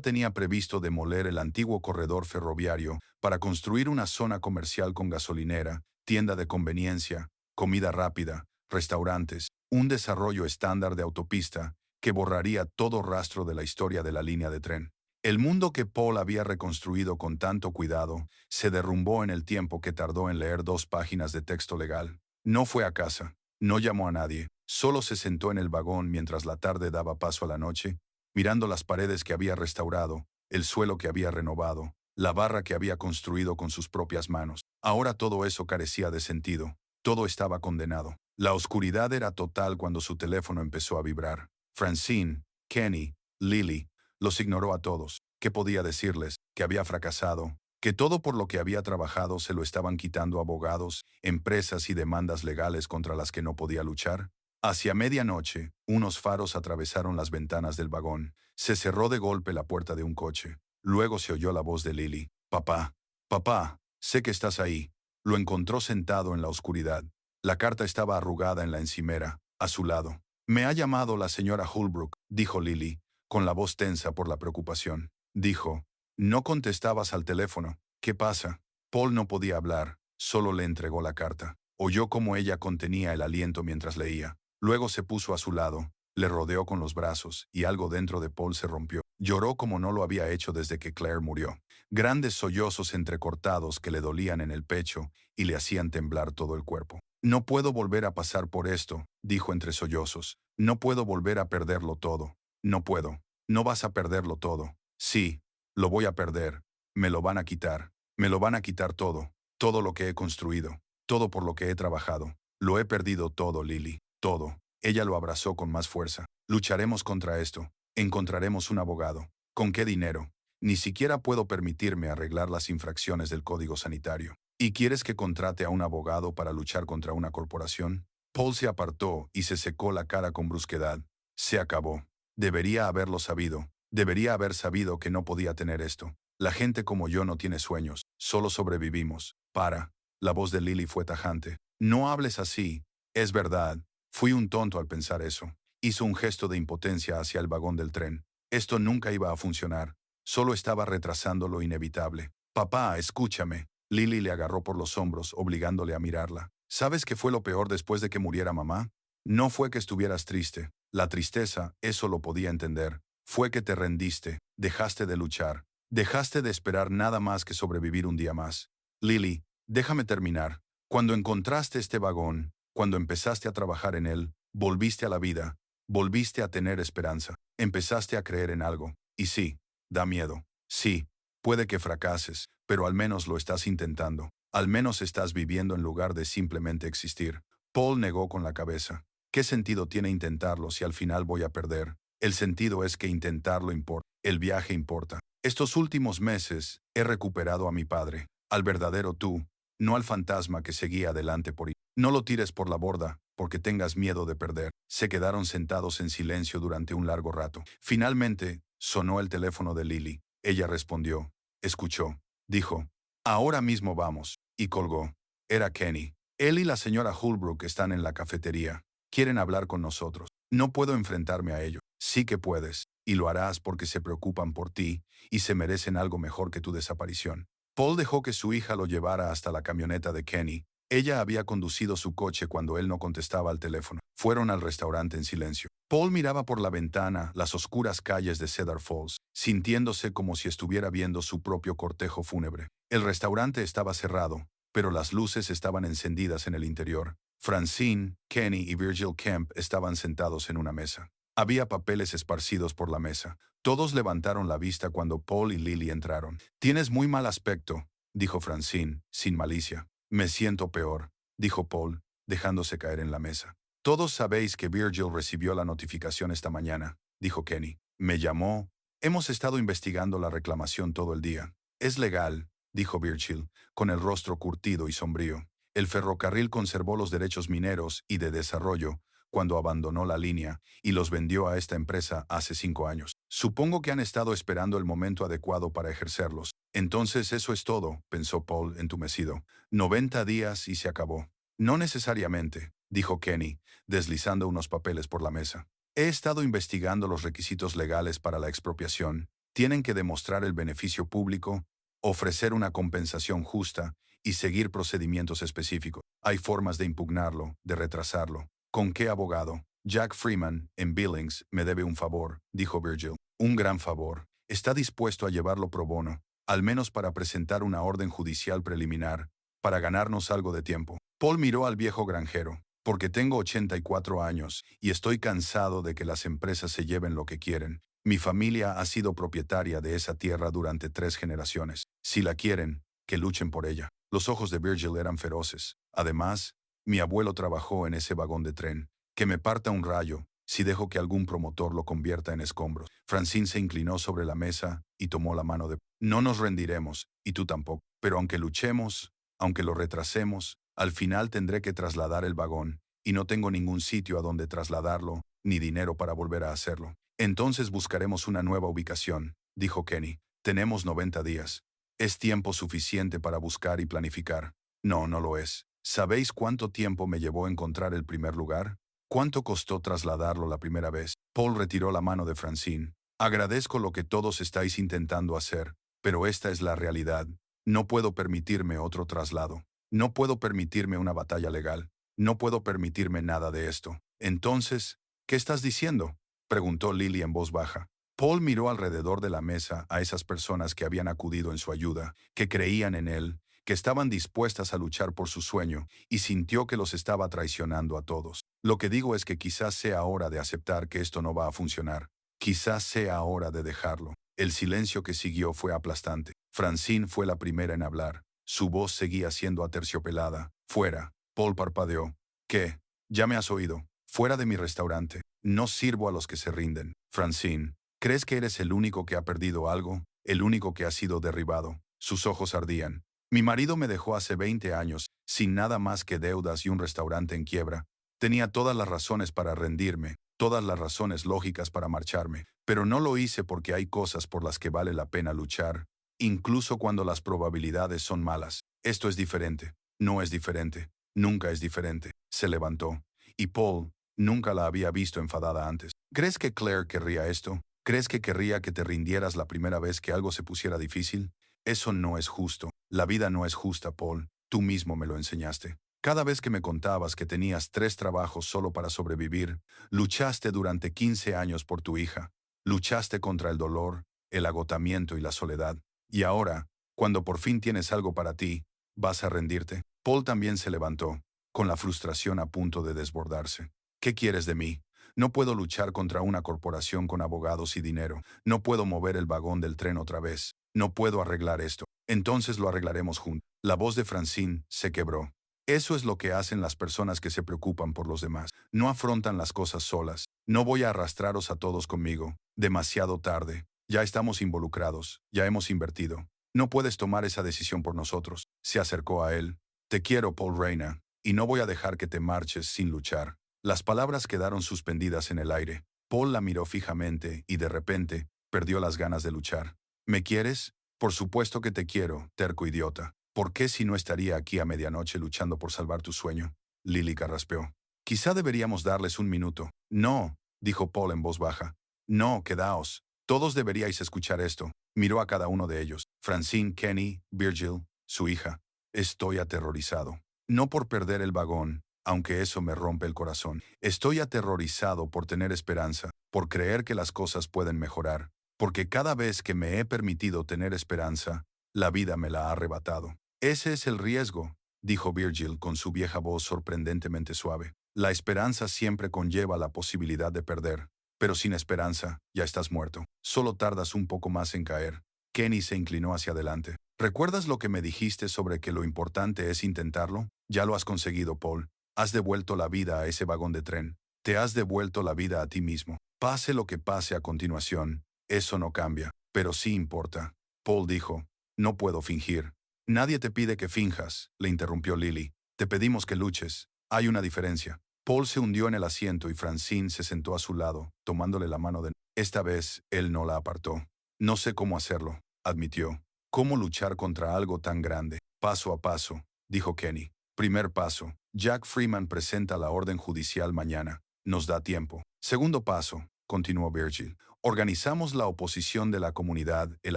tenía previsto demoler el antiguo corredor ferroviario para construir una zona comercial con gasolinera, tienda de conveniencia, comida rápida, restaurantes, un desarrollo estándar de autopista que borraría todo rastro de la historia de la línea de tren. El mundo que Paul había reconstruido con tanto cuidado se derrumbó en el tiempo que tardó en leer 2 páginas de texto legal. No fue a casa, no llamó a nadie, solo se sentó en el vagón mientras la tarde daba paso a la noche, mirando las paredes que había restaurado, el suelo que había renovado, la barra que había construido con sus propias manos. Ahora todo eso carecía de sentido, todo estaba condenado. La oscuridad era total cuando su teléfono empezó a vibrar. Francine, Kenny, Lily, los ignoró a todos. ¿Qué podía decirles? Que había fracasado, que todo por lo que había trabajado se lo estaban quitando abogados, empresas y demandas legales contra las que no podía luchar. Hacia medianoche, unos faros atravesaron las ventanas del vagón. Se cerró de golpe la puerta de un coche. Luego se oyó la voz de Lily. Papá, papá, sé que estás ahí. Lo encontró sentado en la oscuridad. La carta estaba arrugada en la encimera, a su lado. Me ha llamado la señora Holbrook, dijo Lily, con la voz tensa por la preocupación. Dijo, no contestabas al teléfono. ¿Qué pasa? Paul no podía hablar, solo le entregó la carta. Oyó cómo ella contenía el aliento mientras leía. Luego se puso a su lado, le rodeó con los brazos y algo dentro de Paul se rompió. Lloró como no lo había hecho desde que Claire murió. Grandes sollozos entrecortados que le dolían en el pecho y le hacían temblar todo el cuerpo. No puedo volver a pasar por esto, dijo entre sollozos. No puedo volver a perderlo todo. No puedo. No vas a perderlo todo. Sí, lo voy a perder. Me lo van a quitar. Me lo van a quitar todo. Todo lo que he construido. Todo por lo que he trabajado. Lo he perdido todo, Lily. Todo. Ella lo abrazó con más fuerza. Lucharemos contra esto. Encontraremos un abogado. ¿Con qué dinero? Ni siquiera puedo permitirme arreglar las infracciones del Código Sanitario. ¿Y quieres que contrate a un abogado para luchar contra una corporación? Paul se apartó y se secó la cara con brusquedad. Se acabó. Debería haberlo sabido. Debería haber sabido que no podía tener esto. La gente como yo no tiene sueños. Solo sobrevivimos. Para. La voz de Lily fue tajante. No hables así. Es verdad. Fui un tonto al pensar eso. Hizo un gesto de impotencia hacia el vagón del tren. Esto nunca iba a funcionar. Solo estaba retrasando lo inevitable. Papá, escúchame. Lily le agarró por los hombros, obligándole a mirarla. ¿Sabes qué fue lo peor después de que muriera mamá? No fue que estuvieras triste. La tristeza, eso lo podía entender. Fue que te rendiste, dejaste de luchar, dejaste de esperar nada más que sobrevivir un día más. Lily, déjame terminar. Cuando encontraste este vagón, cuando empezaste a trabajar en él, volviste a la vida, volviste a tener esperanza, empezaste a creer en algo. Y sí, da miedo. Sí, puede que fracases, pero al menos lo estás intentando. Al menos estás viviendo en lugar de simplemente existir. Paul negó con la cabeza. ¿Qué sentido tiene intentarlo si al final voy a perder? El sentido es que intentarlo importa. El viaje importa. Estos últimos meses he recuperado a mi padre, al verdadero tú, no al fantasma que seguía adelante por ahí. No lo tires por la borda, porque tengas miedo de perder. Se quedaron sentados en silencio durante un largo rato. Finalmente, sonó el teléfono de Lily. Ella respondió. Escuchó. Dijo, ahora mismo vamos. Y colgó. Era Kenny. Él y la señora Holbrook están en la cafetería. Quieren hablar con nosotros. No puedo enfrentarme a ellos. Sí que puedes, y lo harás porque se preocupan por ti y se merecen algo mejor que tu desaparición. Paul dejó que su hija lo llevara hasta la camioneta de Kenny. Ella había conducido su coche cuando él no contestaba al teléfono. Fueron al restaurante en silencio. Paul miraba por la ventana las oscuras calles de Cedar Falls, sintiéndose como si estuviera viendo su propio cortejo fúnebre. El restaurante estaba cerrado, pero las luces estaban encendidas en el interior. Francine, Kenny y Virgil Kemp estaban sentados en una mesa. Había papeles esparcidos por la mesa. Todos levantaron la vista cuando Paul y Lily entraron. «Tienes muy mal aspecto», dijo Francine, sin malicia. «Me siento peor», dijo Paul, dejándose caer en la mesa. «Todos sabéis que Virgil recibió la notificación esta mañana», dijo Kenny. «Me llamó. Hemos estado investigando la reclamación todo el día. Es legal», dijo Virgil, con el rostro curtido y sombrío. «El ferrocarril conservó los derechos mineros y de desarrollo cuando abandonó la línea y los vendió a esta empresa hace 5 años. Supongo que han estado esperando el momento adecuado para ejercerlos. Entonces eso es todo», pensó Paul entumecido. 90 días y se acabó. «No necesariamente», dijo Kenny, deslizando unos papeles por la mesa. «He estado investigando los requisitos legales para la expropiación. Tienen que demostrar el beneficio público, ofrecer una compensación justa y seguir procedimientos específicos. Hay formas de impugnarlo, de retrasarlo. ¿Con qué abogado? Jack Freeman, en Billings, me debe un favor», dijo Virgil. «Un gran favor. Está dispuesto a llevarlo pro bono, al menos para presentar una orden judicial preliminar, para ganarnos algo de tiempo». Paul miró al viejo granjero. «Porque tengo 84 años y estoy cansado de que las empresas se lleven lo que quieren. Mi familia ha sido propietaria de esa tierra durante 3 generaciones. Si la quieren, que luchen por ella». Los ojos de Virgil eran feroces. «Además, mi abuelo trabajó en ese vagón de tren. Que me parta un rayo, si dejo que algún promotor lo convierta en escombros». Francine se inclinó sobre la mesa y tomó la mano de... «No nos rendiremos, y tú tampoco. Pero aunque luchemos, aunque lo retrasemos, al final tendré que trasladar el vagón, y no tengo ningún sitio a donde trasladarlo, ni dinero para volver a hacerlo. Entonces buscaremos una nueva ubicación», dijo Kenny. «Tenemos 90 días. Es tiempo suficiente para buscar y planificar». «No, no lo es. ¿Sabéis cuánto tiempo me llevó encontrar el primer lugar? ¿Cuánto costó trasladarlo la primera vez?» Paul retiró la mano de Francine. «Agradezco lo que todos estáis intentando hacer, pero esta es la realidad. No puedo permitirme otro traslado. No puedo permitirme una batalla legal. No puedo permitirme nada de esto». «Entonces, ¿qué estás diciendo?», preguntó Lily en voz baja. Paul miró alrededor de la mesa a esas personas que habían acudido en su ayuda, que creían en él, que estaban dispuestas a luchar por su sueño, y sintió que los estaba traicionando a todos. «Lo que digo es que quizás sea hora de aceptar que esto no va a funcionar. Quizás sea hora de dejarlo». El silencio que siguió fue aplastante. Francine fue la primera en hablar. Su voz seguía siendo aterciopelada, Fuera. Paul parpadeó. ¿Qué? Ya me has oído. Fuera de mi restaurante. No sirvo a los que se rinden. Francine, ¿crees que eres el único que ha perdido algo? ¿El único que ha sido derribado? Sus ojos ardían. Mi marido me dejó hace 20 años, sin nada más que deudas y un restaurante en quiebra. Tenía todas las razones para rendirme, todas las razones lógicas para marcharme, pero no lo hice porque hay cosas por las que vale la pena luchar, incluso cuando las probabilidades son malas. Esto es diferente. No es diferente. Nunca es diferente. Se levantó. Y Paul nunca la había visto enfadada antes. ¿Crees que Claire querría esto? ¿Crees que querría que te rindieras la primera vez que algo se pusiera difícil? Eso no es justo. La vida no es justa, Paul. Tú mismo me lo enseñaste. Cada vez que me contabas que tenías 3 trabajos solo para sobrevivir, luchaste durante 15 años por tu hija. Luchaste contra el dolor, el agotamiento y la soledad. Y ahora, cuando por fin tienes algo para ti, ¿vas a rendirte? Paul también se levantó, con la frustración a punto de desbordarse. ¿Qué quieres de mí? No puedo luchar contra una corporación con abogados y dinero. No puedo mover el vagón del tren otra vez. No puedo arreglar esto. Entonces lo arreglaremos juntos. La voz de Francine se quebró. Eso es lo que hacen las personas que se preocupan por los demás. No afrontan las cosas solas. No voy a arrastraros a todos conmigo. Demasiado tarde. Ya estamos involucrados. Ya hemos invertido. No puedes tomar esa decisión por nosotros. Se acercó a él. Te quiero, Paul Rayna, y no voy a dejar que te marches sin luchar. Las palabras quedaron suspendidas en el aire. Paul la miró fijamente y de repente perdió las ganas de luchar. ¿Me quieres? Por supuesto que te quiero, terco idiota. ¿Por qué si no estaría aquí a medianoche luchando por salvar tu sueño? Lily carraspeó. Quizá deberíamos darles un minuto. No, dijo Paul en voz baja. No, quedaos. Todos deberíais escuchar esto. Miró a cada uno de ellos. Francine, Kenny, Virgil, su hija. Estoy aterrorizado. No por perder el vagón, aunque eso me rompe el corazón. Estoy aterrorizado por tener esperanza, por creer que las cosas pueden mejorar, porque cada vez que me he permitido tener esperanza, la vida me la ha arrebatado. Ese es el riesgo, dijo Virgil con su vieja voz sorprendentemente suave. La esperanza siempre conlleva la posibilidad de perder, pero sin esperanza, ya estás muerto. Solo tardas un poco más en caer. Kenny se inclinó hacia adelante. ¿Recuerdas lo que me dijiste sobre que lo importante es intentarlo? Ya lo has conseguido, Paul. Has devuelto la vida a ese vagón de tren. Te has devuelto la vida a ti mismo. Pase lo que pase a continuación, eso no cambia, pero sí importa. Paul dijo, no puedo fingir. Nadie te pide que finjas, le interrumpió Lily. Te pedimos que luches. Hay una diferencia. Paul se hundió en el asiento y Francine se sentó a su lado, tomándole la mano de... Esta vez, él no la apartó. No sé cómo hacerlo, admitió. ¿Cómo luchar contra algo tan grande? Paso a paso, dijo Kenny. Primer paso. Jack Freeman presenta la orden judicial mañana. Nos da tiempo. Segundo paso, continuó Virgil. Organizamos la oposición de la comunidad, el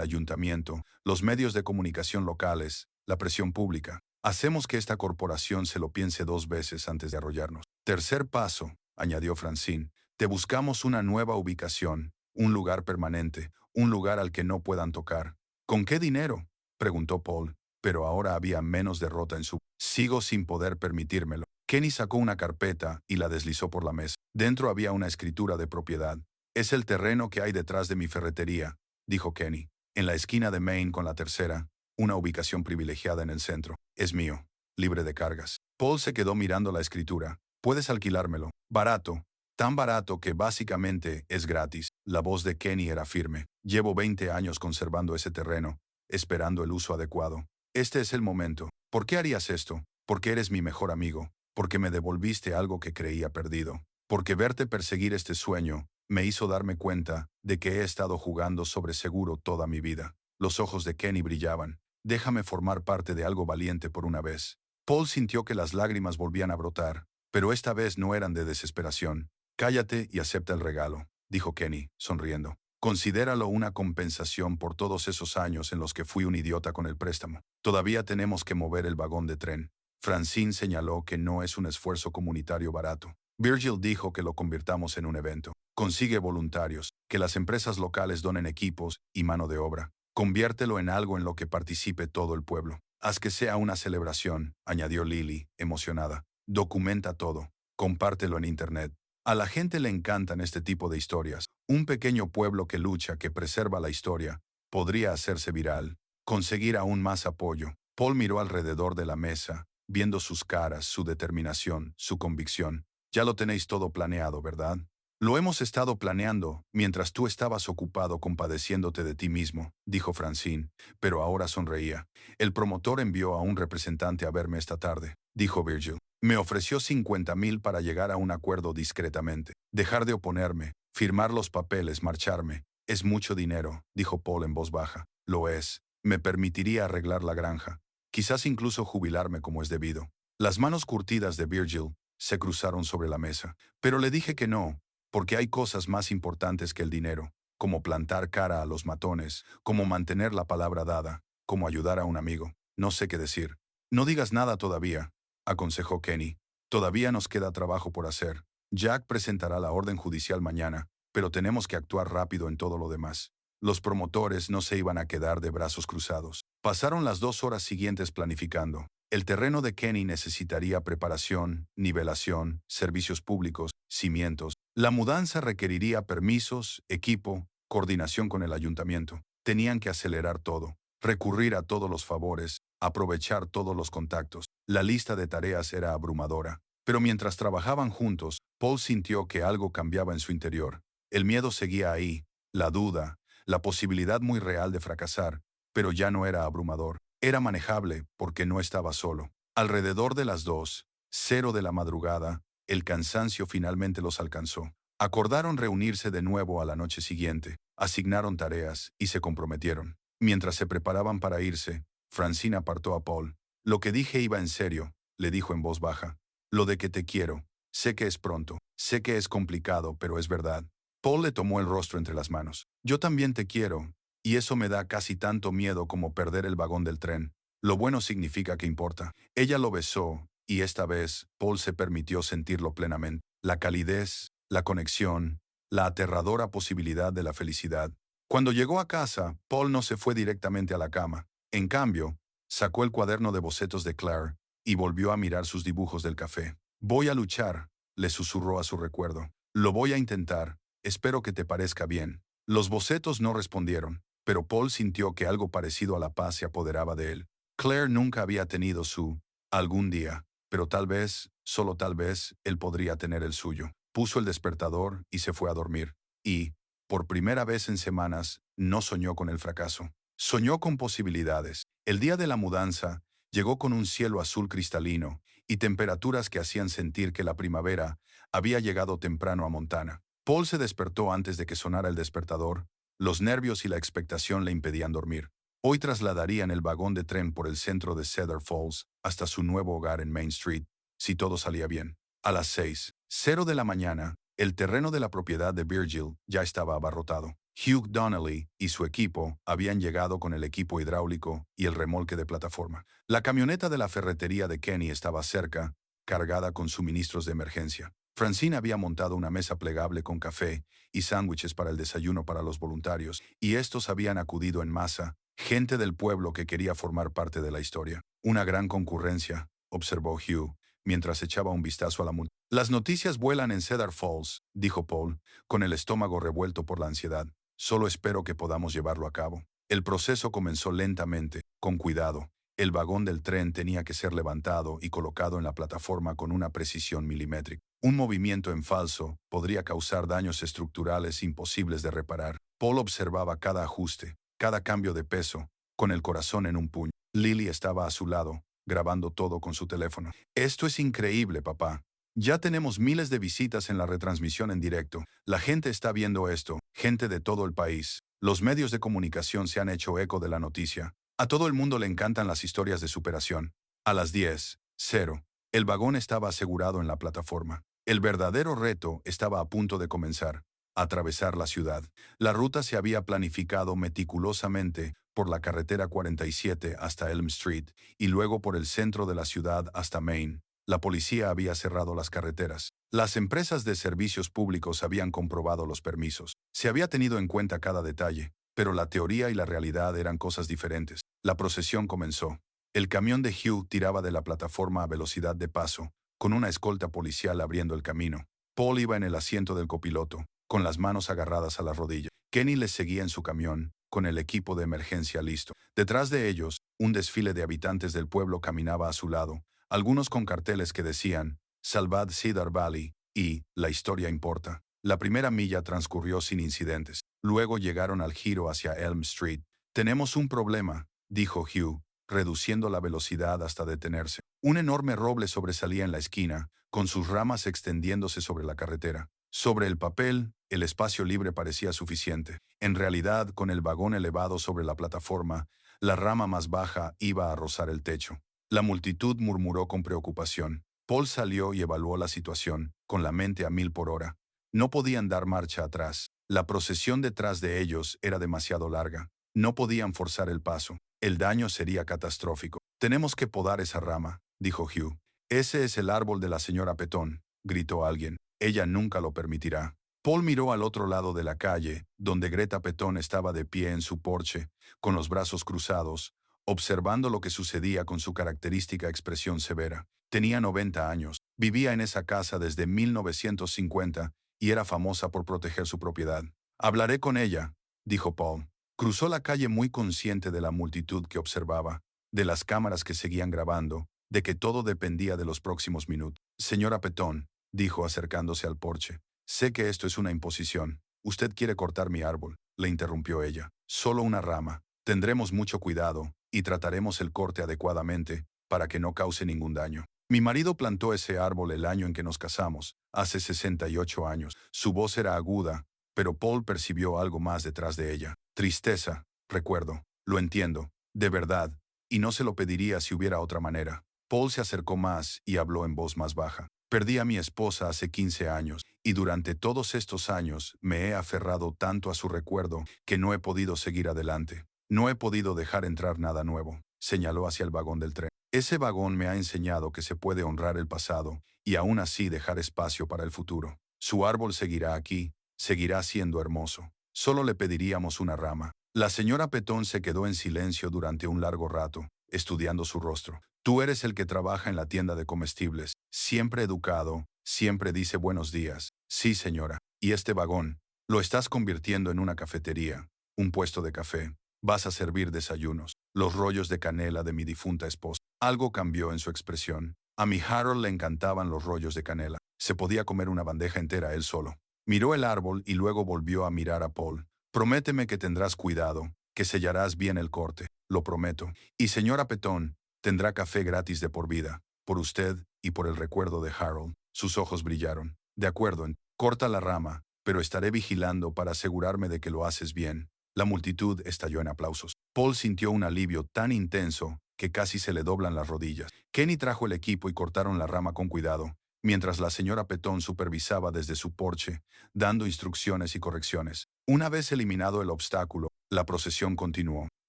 ayuntamiento, los medios de comunicación locales, la presión pública. Hacemos que esta corporación se lo piense 2 veces antes de arrollarnos. Tercer paso, añadió Francine. Te buscamos una nueva ubicación, un lugar permanente, un lugar al que no puedan tocar. ¿Con qué dinero? Preguntó Paul, pero ahora había menos derrota en su... Sigo sin poder permitírmelo. Kenny sacó una carpeta y la deslizó por la mesa. Dentro había una escritura de propiedad. Es el terreno que hay detrás de mi ferretería, dijo Kenny. En la esquina de Main con la tercera, una ubicación privilegiada en el centro. Es mío, libre de cargas. Paul se quedó mirando la escritura. Puedes alquilármelo. Barato. Tan barato que básicamente es gratis. La voz de Kenny era firme. Llevo 20 años conservando ese terreno, esperando el uso adecuado. Este es el momento. ¿Por qué harías esto? Porque eres mi mejor amigo. Porque me devolviste algo que creía perdido. Porque verte perseguir este sueño me hizo darme cuenta de que he estado jugando sobre seguro toda mi vida. Los ojos de Kenny brillaban. Déjame formar parte de algo valiente por una vez. Paul sintió que las lágrimas volvían a brotar, pero esta vez no eran de desesperación. Cállate y acepta el regalo, dijo Kenny, sonriendo. Considéralo una compensación por todos esos años en los que fui un idiota con el préstamo. Todavía tenemos que mover el vagón de tren. Francine señaló que no es un esfuerzo comunitario barato. Virgil dijo que lo convirtamos en un evento. Consigue voluntarios, que las empresas locales donen equipos y mano de obra. Conviértelo en algo en lo que participe todo el pueblo. Haz que sea una celebración, añadió Lily, emocionada. Documenta todo. Compártelo en Internet. A la gente le encantan este tipo de historias. Un pequeño pueblo que lucha, que preserva la historia, podría hacerse viral, conseguir aún más apoyo. Paul miró alrededor de la mesa viendo sus caras, su determinación, su convicción. Ya lo tenéis todo planeado, ¿verdad? Lo hemos estado planeando mientras tú estabas ocupado compadeciéndote de ti mismo, dijo Francine, pero ahora sonreía. El promotor envió a un representante a verme esta tarde, dijo Virgil. Me ofreció 50,000 para llegar a un acuerdo discretamente. Dejar de oponerme, firmar los papeles, marcharme. Es mucho dinero, dijo Paul en voz baja. Lo es. Me permitiría arreglar la granja. Quizás incluso jubilarme como es debido. Las manos curtidas de Virgil se cruzaron sobre la mesa. Pero le dije que no, porque hay cosas más importantes que el dinero, como plantar cara a los matones, como mantener la palabra dada, como ayudar a un amigo. No sé qué decir. No digas nada todavía, aconsejó Kenny. Todavía nos queda trabajo por hacer. Jack presentará la orden judicial mañana, pero tenemos que actuar rápido en todo lo demás. Los promotores no se iban a quedar de brazos cruzados. Pasaron las 2 horas siguientes planificando. El terreno de Kenny necesitaría preparación, nivelación, servicios públicos, cimientos. La mudanza requeriría permisos, equipo, coordinación con el ayuntamiento. Tenían que acelerar todo, recurrir a todos los favores, aprovechar todos los contactos. La lista de tareas era abrumadora. Pero mientras trabajaban juntos, Paul sintió que algo cambiaba en su interior. El miedo seguía ahí, la duda, la posibilidad muy real de fracasar, pero ya no era abrumador. Era manejable porque no estaba solo. Alrededor de las 2:00 de la madrugada, el cansancio finalmente los alcanzó. Acordaron reunirse de nuevo a la noche siguiente, asignaron tareas y se comprometieron. Mientras se preparaban para irse, Francine apartó a Paul. Lo que dije iba en serio, le dijo en voz baja. Lo de que te quiero. Sé que es pronto, sé que es complicado, pero es verdad. Paul le tomó el rostro entre las manos. Yo también te quiero, y eso me da casi tanto miedo como perder el vagón del tren. Lo bueno significa que importa. Ella lo besó, y esta vez Paul se permitió sentirlo plenamente. La calidez, la conexión, la aterradora posibilidad de la felicidad. Cuando llegó a casa, Paul no se fue directamente a la cama. En cambio, sacó el cuaderno de bocetos de Claire y volvió a mirar sus dibujos del café. Voy a luchar, le susurró a su recuerdo. Lo voy a intentar. Espero que te parezca bien. Los bocetos no respondieron, pero Paul sintió que algo parecido a la paz se apoderaba de él. Claire nunca había tenido su algún día, pero tal vez, solo tal vez, él podría tener el suyo. Puso el despertador y se fue a dormir. Y, por primera vez en semanas, no soñó con el fracaso. Soñó con posibilidades. El día de la mudanza llegó con un cielo azul cristalino y temperaturas que hacían sentir que la primavera había llegado temprano a Montana. Paul se despertó antes de que sonara el despertador. Los nervios y la expectación le impedían dormir. Hoy trasladarían el vagón de tren por el centro de Cedar Falls hasta su nuevo hogar en Main Street, si todo salía bien. A las 6:00 de la mañana, el terreno de la propiedad de Virgil ya estaba abarrotado. Hugh Donnelly y su equipo habían llegado con el equipo hidráulico y el remolque de plataforma. La camioneta de la ferretería de Kenny estaba cerca, cargada con suministros de emergencia. Francine había montado una mesa plegable con café y sándwiches para el desayuno para los voluntarios, y estos habían acudido en masa, gente del pueblo que quería formar parte de la historia. Una gran concurrencia, observó Hugh, mientras echaba un vistazo a la multitud. Las noticias vuelan en Cedar Falls, dijo Paul, con el estómago revuelto por la ansiedad. Solo espero que podamos llevarlo a cabo. El proceso comenzó lentamente, con cuidado. El vagón del tren tenía que ser levantado y colocado en la plataforma con una precisión milimétrica. Un movimiento en falso podría causar daños estructurales imposibles de reparar. Paul observaba cada ajuste, cada cambio de peso, con el corazón en un puño. Lily estaba a su lado, grabando todo con su teléfono. Esto es increíble, papá. Ya tenemos miles de visitas en la retransmisión en directo. La gente está viendo esto, gente de todo el país. Los medios de comunicación se han hecho eco de la noticia. A todo el mundo le encantan las historias de superación. A las 10:00, el vagón estaba asegurado en la plataforma. El verdadero reto estaba a punto de comenzar. Atravesar la ciudad. La ruta se había planificado meticulosamente por la carretera 47 hasta Elm Street y luego por el centro de la ciudad hasta Main. La policía había cerrado las carreteras. Las empresas de servicios públicos habían comprobado los permisos. Se había tenido en cuenta cada detalle, pero la teoría y la realidad eran cosas diferentes. La procesión comenzó. El camión de Hugh tiraba de la plataforma a velocidad de paso, con una escolta policial abriendo el camino. Paul iba en el asiento del copiloto, con las manos agarradas a las rodillas. Kenny les seguía en su camión, con el equipo de emergencia listo. Detrás de ellos, un desfile de habitantes del pueblo caminaba a su lado, algunos con carteles que decían «Salvad Cedar Valley» y «La historia importa». La primera milla transcurrió sin incidentes. Luego llegaron al giro hacia Elm Street. «Tenemos un problema», dijo Hugh, reduciendo la velocidad hasta detenerse. Un enorme roble sobresalía en la esquina, con sus ramas extendiéndose sobre la carretera. Sobre el papel, el espacio libre parecía suficiente. En realidad, con el vagón elevado sobre la plataforma, la rama más baja iba a rozar el techo. La multitud murmuró con preocupación. Paul salió y evaluó la situación, con la mente a 1000 por hora. No podían dar marcha atrás. La procesión detrás de ellos era demasiado larga. No podían forzar el paso. El daño sería catastrófico. «Tenemos que podar esa rama», dijo Hugh. «Ese es el árbol de la señora Petón», gritó alguien. «Ella nunca lo permitirá». Paul miró al otro lado de la calle, donde Greta Petón estaba de pie en su porche, con los brazos cruzados, observando lo que sucedía con su característica expresión severa. Tenía 90 años, vivía en esa casa desde 1950 y era famosa por proteger su propiedad. «Hablaré con ella», dijo Paul. Cruzó la calle muy consciente de la multitud que observaba, de las cámaras que seguían grabando, de que todo dependía de los próximos minutos. «Señora Petón», dijo acercándose al porche, «sé que esto es una imposición. Usted quiere cortar mi árbol», le interrumpió ella. «Solo una rama. Tendremos mucho cuidado y trataremos el corte adecuadamente para que no cause ningún daño. Mi marido plantó ese árbol el año en que nos casamos, hace 68 años». Su voz era aguda, pero Paul percibió algo más detrás de ella. «Tristeza, recuerdo. Lo entiendo. De verdad. Y no se lo pediría si hubiera otra manera». Paul se acercó más y habló en voz más baja. «Perdí a mi esposa hace 15 años, y durante todos estos años me he aferrado tanto a su recuerdo que no he podido seguir adelante. No he podido dejar entrar nada nuevo», señaló hacia el vagón del tren. «Ese vagón me ha enseñado que se puede honrar el pasado y aún así dejar espacio para el futuro. Su árbol seguirá aquí, seguirá siendo hermoso. Solo le pediríamos una rama». La señora Petón se quedó en silencio durante un largo rato, estudiando su rostro. «Tú eres el que trabaja en la tienda de comestibles, siempre educado, siempre dice buenos días». «Sí, señora. ¿Y este vagón? Lo estás convirtiendo en una cafetería, un puesto de café. Vas a servir desayunos, los rollos de canela de mi difunta esposa». Algo cambió en su expresión. A mi Harold le encantaban los rollos de canela. Se podía comer una bandeja entera él solo. Miró el árbol y luego volvió a mirar a Paul. «Prométeme que tendrás cuidado, que sellarás bien el corte». «Lo prometo. Y señora Petón, tendrá café gratis de por vida, por usted y por el recuerdo de Harold». Sus ojos brillaron. «De acuerdo, corta la rama, pero estaré vigilando para asegurarme de que lo haces bien». La multitud estalló en aplausos. Paul sintió un alivio tan intenso que casi se le doblan las rodillas. Kenny trajo el equipo y cortaron la rama con cuidado, mientras la señora Petón supervisaba desde su porche, dando instrucciones y correcciones. Una vez eliminado el obstáculo, la procesión continuó.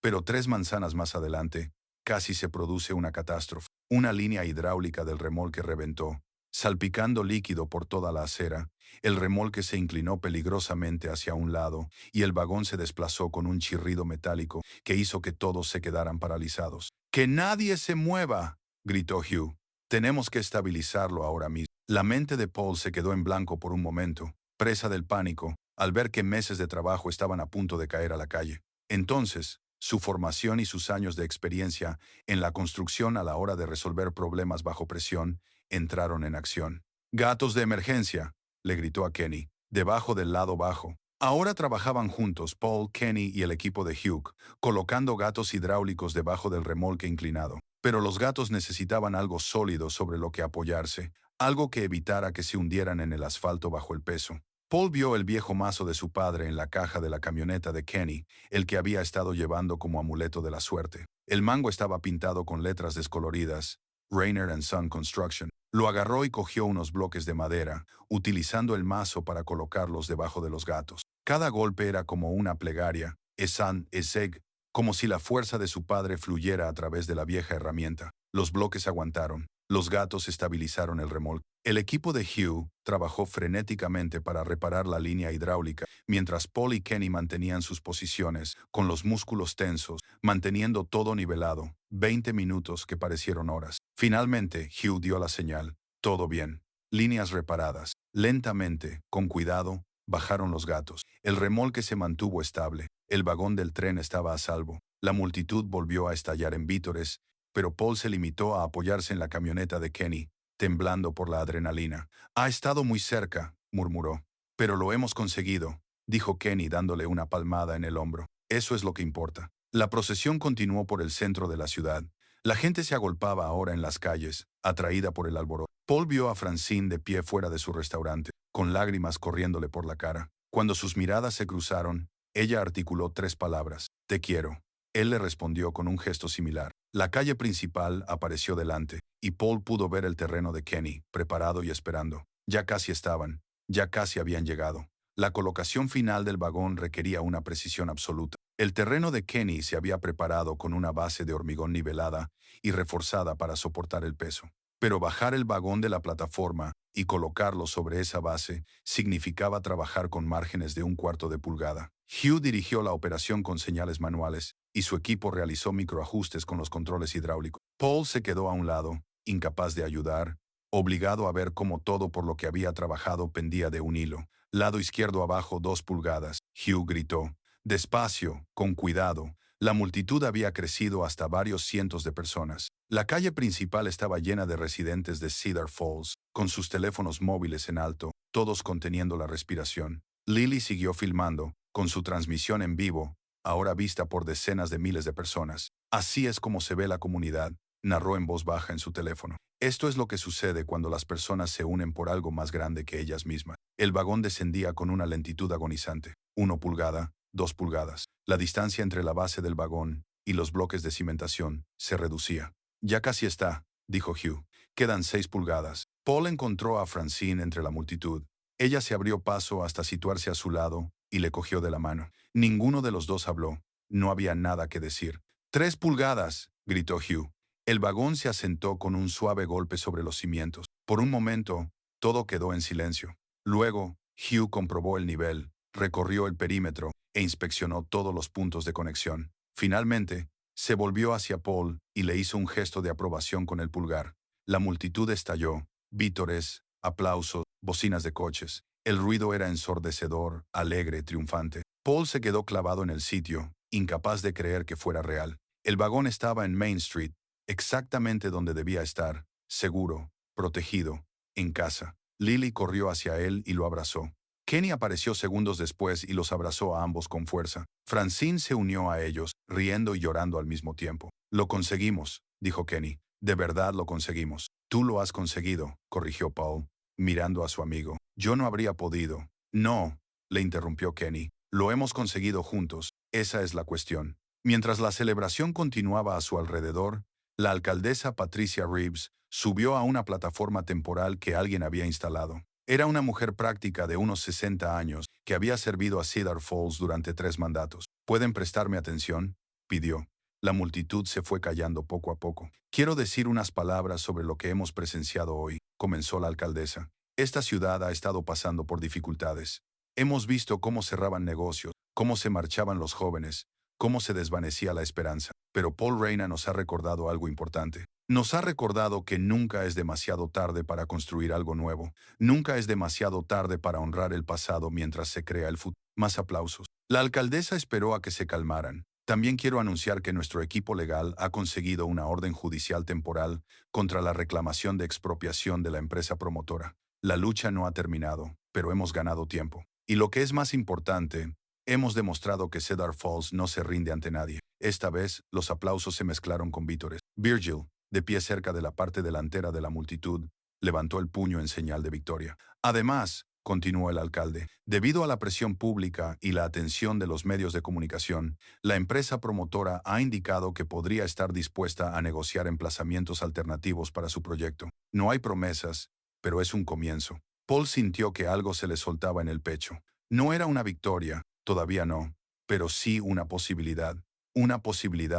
Pero 3 manzanas más adelante, casi se produce una catástrofe. Una línea hidráulica del remolque reventó, salpicando líquido por toda la acera. El remolque se inclinó peligrosamente hacia un lado y el vagón se desplazó con un chirrido metálico que hizo que todos se quedaran paralizados. «¡Que nadie se mueva!», gritó Hugh. «Tenemos que estabilizarlo ahora mismo». La mente de Paul se quedó en blanco por un momento, presa del pánico, al ver que meses de trabajo estaban a punto de caer a la calle. Entonces, su formación y sus años de experiencia en la construcción a la hora de resolver problemas bajo presión entraron en acción. «¡Gatos de emergencia!», le gritó a Kenny, debajo del lado bajo. Ahora trabajaban juntos Paul, Kenny y el equipo de Hugh, colocando gatos hidráulicos debajo del remolque inclinado. Pero los gatos necesitaban algo sólido sobre lo que apoyarse, algo que evitara que se hundieran en el asfalto bajo el peso. Paul vio el viejo mazo de su padre en la caja de la camioneta de Kenny, el que había estado llevando como amuleto de la suerte. El mango estaba pintado con letras descoloridas, Rainer and Son Construction. Lo agarró y cogió unos bloques de madera, utilizando el mazo para colocarlos debajo de los gatos. Cada golpe era como una plegaria, Esan, Eseg, como si la fuerza de su padre fluyera a través de la vieja herramienta. Los bloques aguantaron. Los gatos estabilizaron el remolque. El equipo de Hugh trabajó frenéticamente para reparar la línea hidráulica, mientras Paul y Kenny mantenían sus posiciones, con los músculos tensos, manteniendo todo nivelado. 20 minutos que parecieron horas. Finalmente, Hugh dio la señal. «Todo bien. Líneas reparadas». Lentamente, con cuidado, bajaron los gatos. El remolque se mantuvo estable. El vagón del tren estaba a salvo. La multitud volvió a estallar en vítores, pero Paul se limitó a apoyarse en la camioneta de Kenny, temblando por la adrenalina. «Ha estado muy cerca», murmuró. «Pero lo hemos conseguido», dijo Kenny dándole una palmada en el hombro. «Eso es lo que importa». La procesión continuó por el centro de la ciudad. La gente se agolpaba ahora en las calles, atraída por el alboroto. Paul vio a Francine de pie fuera de su restaurante, con lágrimas corriéndole por la cara. Cuando sus miradas se cruzaron, ella articuló 3 palabras: «Te quiero». Él le respondió con un gesto similar. La calle principal apareció delante, y Paul pudo ver el terreno de Kenny, preparado y esperando. Ya casi estaban, ya casi habían llegado. La colocación final del vagón requería una precisión absoluta. El terreno de Kenny se había preparado con una base de hormigón nivelada y reforzada para soportar el peso. Pero bajar el vagón de la plataforma y colocarlo sobre esa base significaba trabajar con márgenes de 1/4 de pulgada. Hugh dirigió la operación con señales manuales, y su equipo realizó microajustes con los controles hidráulicos. Paul se quedó a un lado, incapaz de ayudar, obligado a ver cómo todo por lo que había trabajado pendía de un hilo. «Lado izquierdo abajo 2 pulgadas», Hugh gritó. «Despacio, con cuidado». La multitud había crecido hasta varios cientos de personas. La calle principal estaba llena de residentes de Cedar Falls, con sus teléfonos móviles en alto, todos conteniendo la respiración. Lily siguió filmando, con su transmisión en vivo, ahora vista por decenas de miles de personas. «Así es como se ve la comunidad», narró en voz baja en su teléfono. «Esto es lo que sucede cuando las personas se unen por algo más grande que ellas mismas». El vagón descendía con una lentitud agonizante. 1 pulgada, 2 pulgadas. La distancia entre la base del vagón y los bloques de cimentación se reducía. «Ya casi está», dijo Hugh. «Quedan 6 pulgadas». Paul encontró a Francine entre la multitud. Ella se abrió paso hasta situarse a su lado y le cogió de la mano. Ninguno de los dos habló. No había nada que decir. «3 pulgadas», gritó Hugh. El vagón se asentó con un suave golpe sobre los cimientos. Por un momento, todo quedó en silencio. Luego, Hugh comprobó el nivel, recorrió el perímetro e inspeccionó todos los puntos de conexión. Finalmente, se volvió hacia Paul y le hizo un gesto de aprobación con el pulgar. La multitud estalló. Vítores, aplausos, bocinas de coches. El ruido era ensordecedor, alegre, triunfante. Paul se quedó clavado en el sitio, incapaz de creer que fuera real. El vagón estaba en Main Street, exactamente donde debía estar, seguro, protegido, en casa. Lily corrió hacia él y lo abrazó. Kenny apareció segundos después y los abrazó a ambos con fuerza. Francine se unió a ellos, riendo y llorando al mismo tiempo. «Lo conseguimos», dijo Kenny. «De verdad lo conseguimos». «Tú lo has conseguido», corrigió Paul, mirando a su amigo. «Yo no habría podido». «No», le interrumpió Kenny. «Lo hemos conseguido juntos. Esa es la cuestión». Mientras la celebración continuaba a su alrededor, la alcaldesa Patricia Reeves subió a una plataforma temporal que alguien había instalado. Era una mujer práctica de unos 60 años que había servido a Cedar Falls durante 3 mandatos. «¿Pueden prestarme atención?», pidió. La multitud se fue callando poco a poco. «Quiero decir unas palabras sobre lo que hemos presenciado hoy», comenzó la alcaldesa. «Esta ciudad ha estado pasando por dificultades. Hemos visto cómo cerraban negocios, cómo se marchaban los jóvenes, cómo se desvanecía la esperanza. Pero Paul Reyna nos ha recordado algo importante. Nos ha recordado que nunca es demasiado tarde para construir algo nuevo. Nunca es demasiado tarde para honrar el pasado mientras se crea el futuro». Más aplausos. La alcaldesa esperó a que se calmaran. «También quiero anunciar que nuestro equipo legal ha conseguido una orden judicial temporal contra la reclamación de expropiación de la empresa promotora. La lucha no ha terminado, pero hemos ganado tiempo. Y lo que es más importante, hemos demostrado que Cedar Falls no se rinde ante nadie». Esta vez, los aplausos se mezclaron con vítores. Virgil, de pie cerca de la parte delantera de la multitud, levantó el puño en señal de victoria. «Además», continuó el alcalde, «debido a la presión pública y la atención de los medios de comunicación, la empresa promotora ha indicado que podría estar dispuesta a negociar emplazamientos alternativos para su proyecto. No hay promesas, pero es un comienzo». Paul sintió que algo se le soltaba en el pecho. No era una victoria, todavía no, pero sí una posibilidad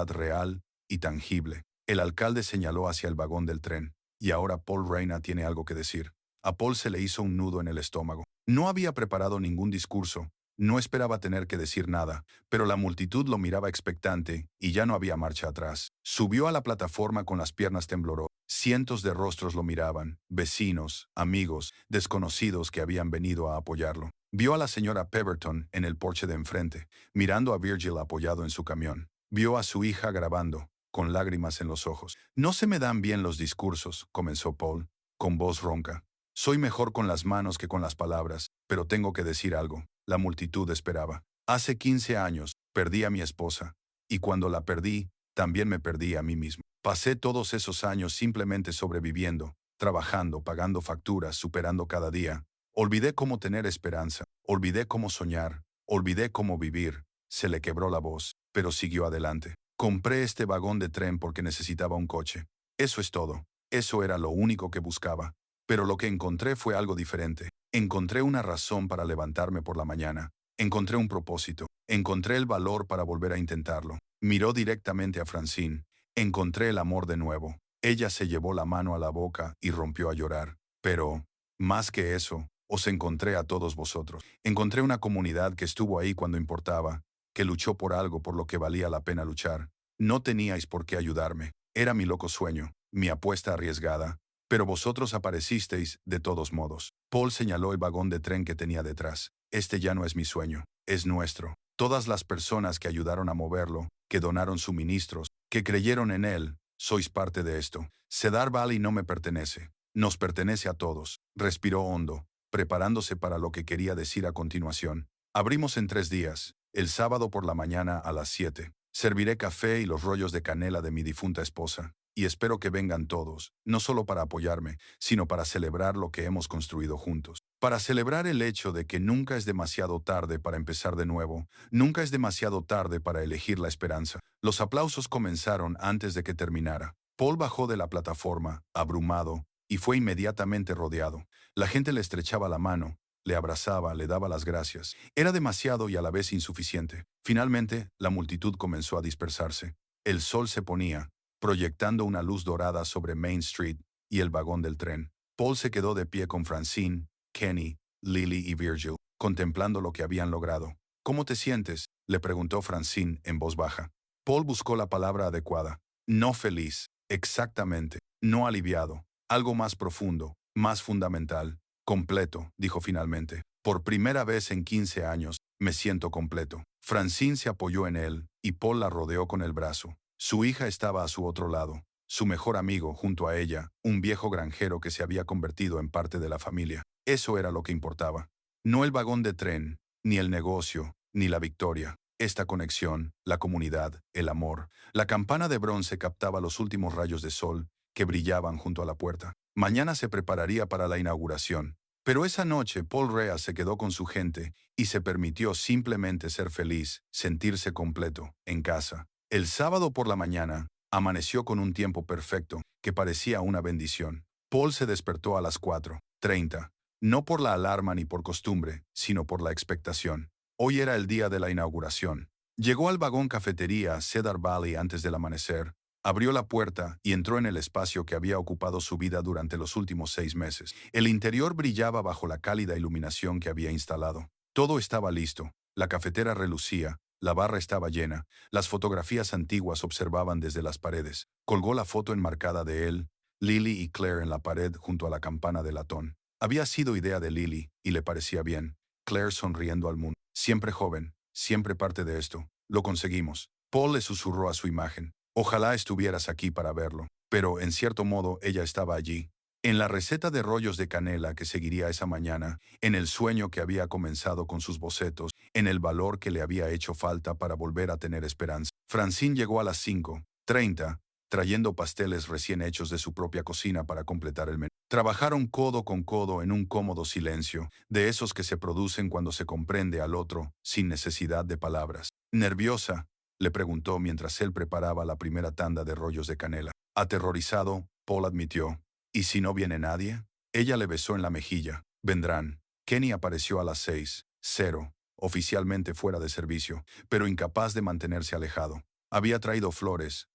real y tangible. El alcalde señaló hacia el vagón del tren. «Y ahora Paul Reyna tiene algo que decir». A Paul se le hizo un nudo en el estómago. No había preparado ningún discurso, no esperaba tener que decir nada, pero la multitud lo miraba expectante y ya no había marcha atrás. Subió a la plataforma con las piernas temblorosas. Cientos de rostros lo miraban, vecinos, amigos, desconocidos que habían venido a apoyarlo. Vio a la señora Pemberton en el porche de enfrente, mirando a Virgil apoyado en su camión. Vio a su hija grabando, con lágrimas en los ojos. No se me dan bien los discursos, comenzó Paul, con voz ronca. Soy mejor con las manos que con las palabras, pero tengo que decir algo. La multitud esperaba. Hace 15 años, perdí a mi esposa, y cuando la perdí, también me perdí a mí mismo. Pasé todos esos años simplemente sobreviviendo, trabajando, pagando facturas, superando cada día. Olvidé cómo tener esperanza, olvidé cómo soñar, olvidé cómo vivir. Se le quebró la voz, pero siguió adelante. Compré este vagón de tren porque necesitaba un coche. Eso es todo. Eso era lo único que buscaba. Pero lo que encontré fue algo diferente. Encontré una razón para levantarme por la mañana. Encontré un propósito. Encontré el valor para volver a intentarlo. Miró directamente a Francine. Encontré el amor de nuevo. Ella se llevó la mano a la boca y rompió a llorar. Pero, más que eso, os encontré a todos vosotros. Encontré una comunidad que estuvo ahí cuando importaba, que luchó por algo por lo que valía la pena luchar. No teníais por qué ayudarme. Era mi loco sueño, mi apuesta arriesgada. Pero vosotros aparecisteis de todos modos. Paul señaló el vagón de tren que tenía detrás. Este ya no es mi sueño, es nuestro. Todas las personas que ayudaron a moverlo, que donaron suministros, que creyeron en él, sois parte de esto. Cedar Valley no me pertenece. Nos pertenece a todos. Respiró hondo, preparándose para lo que quería decir a continuación. Abrimos en 3 días, el sábado por la mañana a las 7. Serviré café y los rollos de canela de mi difunta esposa. Y espero que vengan todos, no solo para apoyarme, sino para celebrar lo que hemos construido juntos. Para celebrar el hecho de que nunca es demasiado tarde para empezar de nuevo, nunca es demasiado tarde para elegir la esperanza. Los aplausos comenzaron antes de que terminara. Paul bajó de la plataforma, abrumado, y fue inmediatamente rodeado. La gente le estrechaba la mano, le abrazaba, le daba las gracias. Era demasiado y a la vez insuficiente. Finalmente, la multitud comenzó a dispersarse. El sol se ponía, proyectando una luz dorada sobre Main Street y el vagón del tren. Paul se quedó de pie con Francine, Kenny, Lily y Virgil, contemplando lo que habían logrado. ¿Cómo te sientes?, le preguntó Francine en voz baja. Paul buscó la palabra adecuada. No feliz, exactamente, no aliviado, algo más profundo, más fundamental. Completo, dijo finalmente. Por primera vez en 15 años, me siento completo. Francine se apoyó en él, y Paul la rodeó con el brazo. Su hija estaba a su otro lado, su mejor amigo junto a ella, un viejo granjero que se había convertido en parte de la familia. Eso era lo que importaba. No el vagón de tren, ni el negocio, ni la victoria. Esta conexión, la comunidad, el amor. La campana de bronce captaba los últimos rayos de sol que brillaban junto a la puerta. Mañana se prepararía para la inauguración. Pero esa noche Paul Rea se quedó con su gente y se permitió simplemente ser feliz, sentirse completo, en casa. El sábado por la mañana, amaneció con un tiempo perfecto, que parecía una bendición. Paul se despertó a las 4:30, no por la alarma ni por costumbre, sino por la expectación. Hoy era el día de la inauguración. Llegó al vagón cafetería Cedar Valley antes del amanecer, abrió la puerta y entró en el espacio que había ocupado su vida durante los últimos 6 meses. El interior brillaba bajo la cálida iluminación que había instalado. Todo estaba listo. La cafetera relucía. La barra estaba llena. Las fotografías antiguas observaban desde las paredes. Colgó la foto enmarcada de él, Lily y Claire en la pared junto a la campana de latón. Había sido idea de Lily, y le parecía bien. Claire sonriendo al mundo. Siempre joven, siempre parte de esto. Lo conseguimos. Paul le susurró a su imagen. Ojalá estuvieras aquí para verlo. Pero, en cierto modo, ella estaba allí. En la receta de rollos de canela que seguiría esa mañana, en el sueño que había comenzado con sus bocetos, en el valor que le había hecho falta para volver a tener esperanza. Francine llegó a las 5:30, trayendo pasteles recién hechos de su propia cocina para completar el menú. Trabajaron codo con codo en un cómodo silencio, de esos que se producen cuando se comprende al otro, sin necesidad de palabras. ¿Nerviosa?, le preguntó mientras él preparaba la primera tanda de rollos de canela. Aterrorizado, Paul admitió. ¿Y si no viene nadie? Ella le besó en la mejilla. Vendrán. Kenny apareció a las 6:00, oficialmente fuera de servicio, pero incapaz de mantenerse alejado. Había traído flores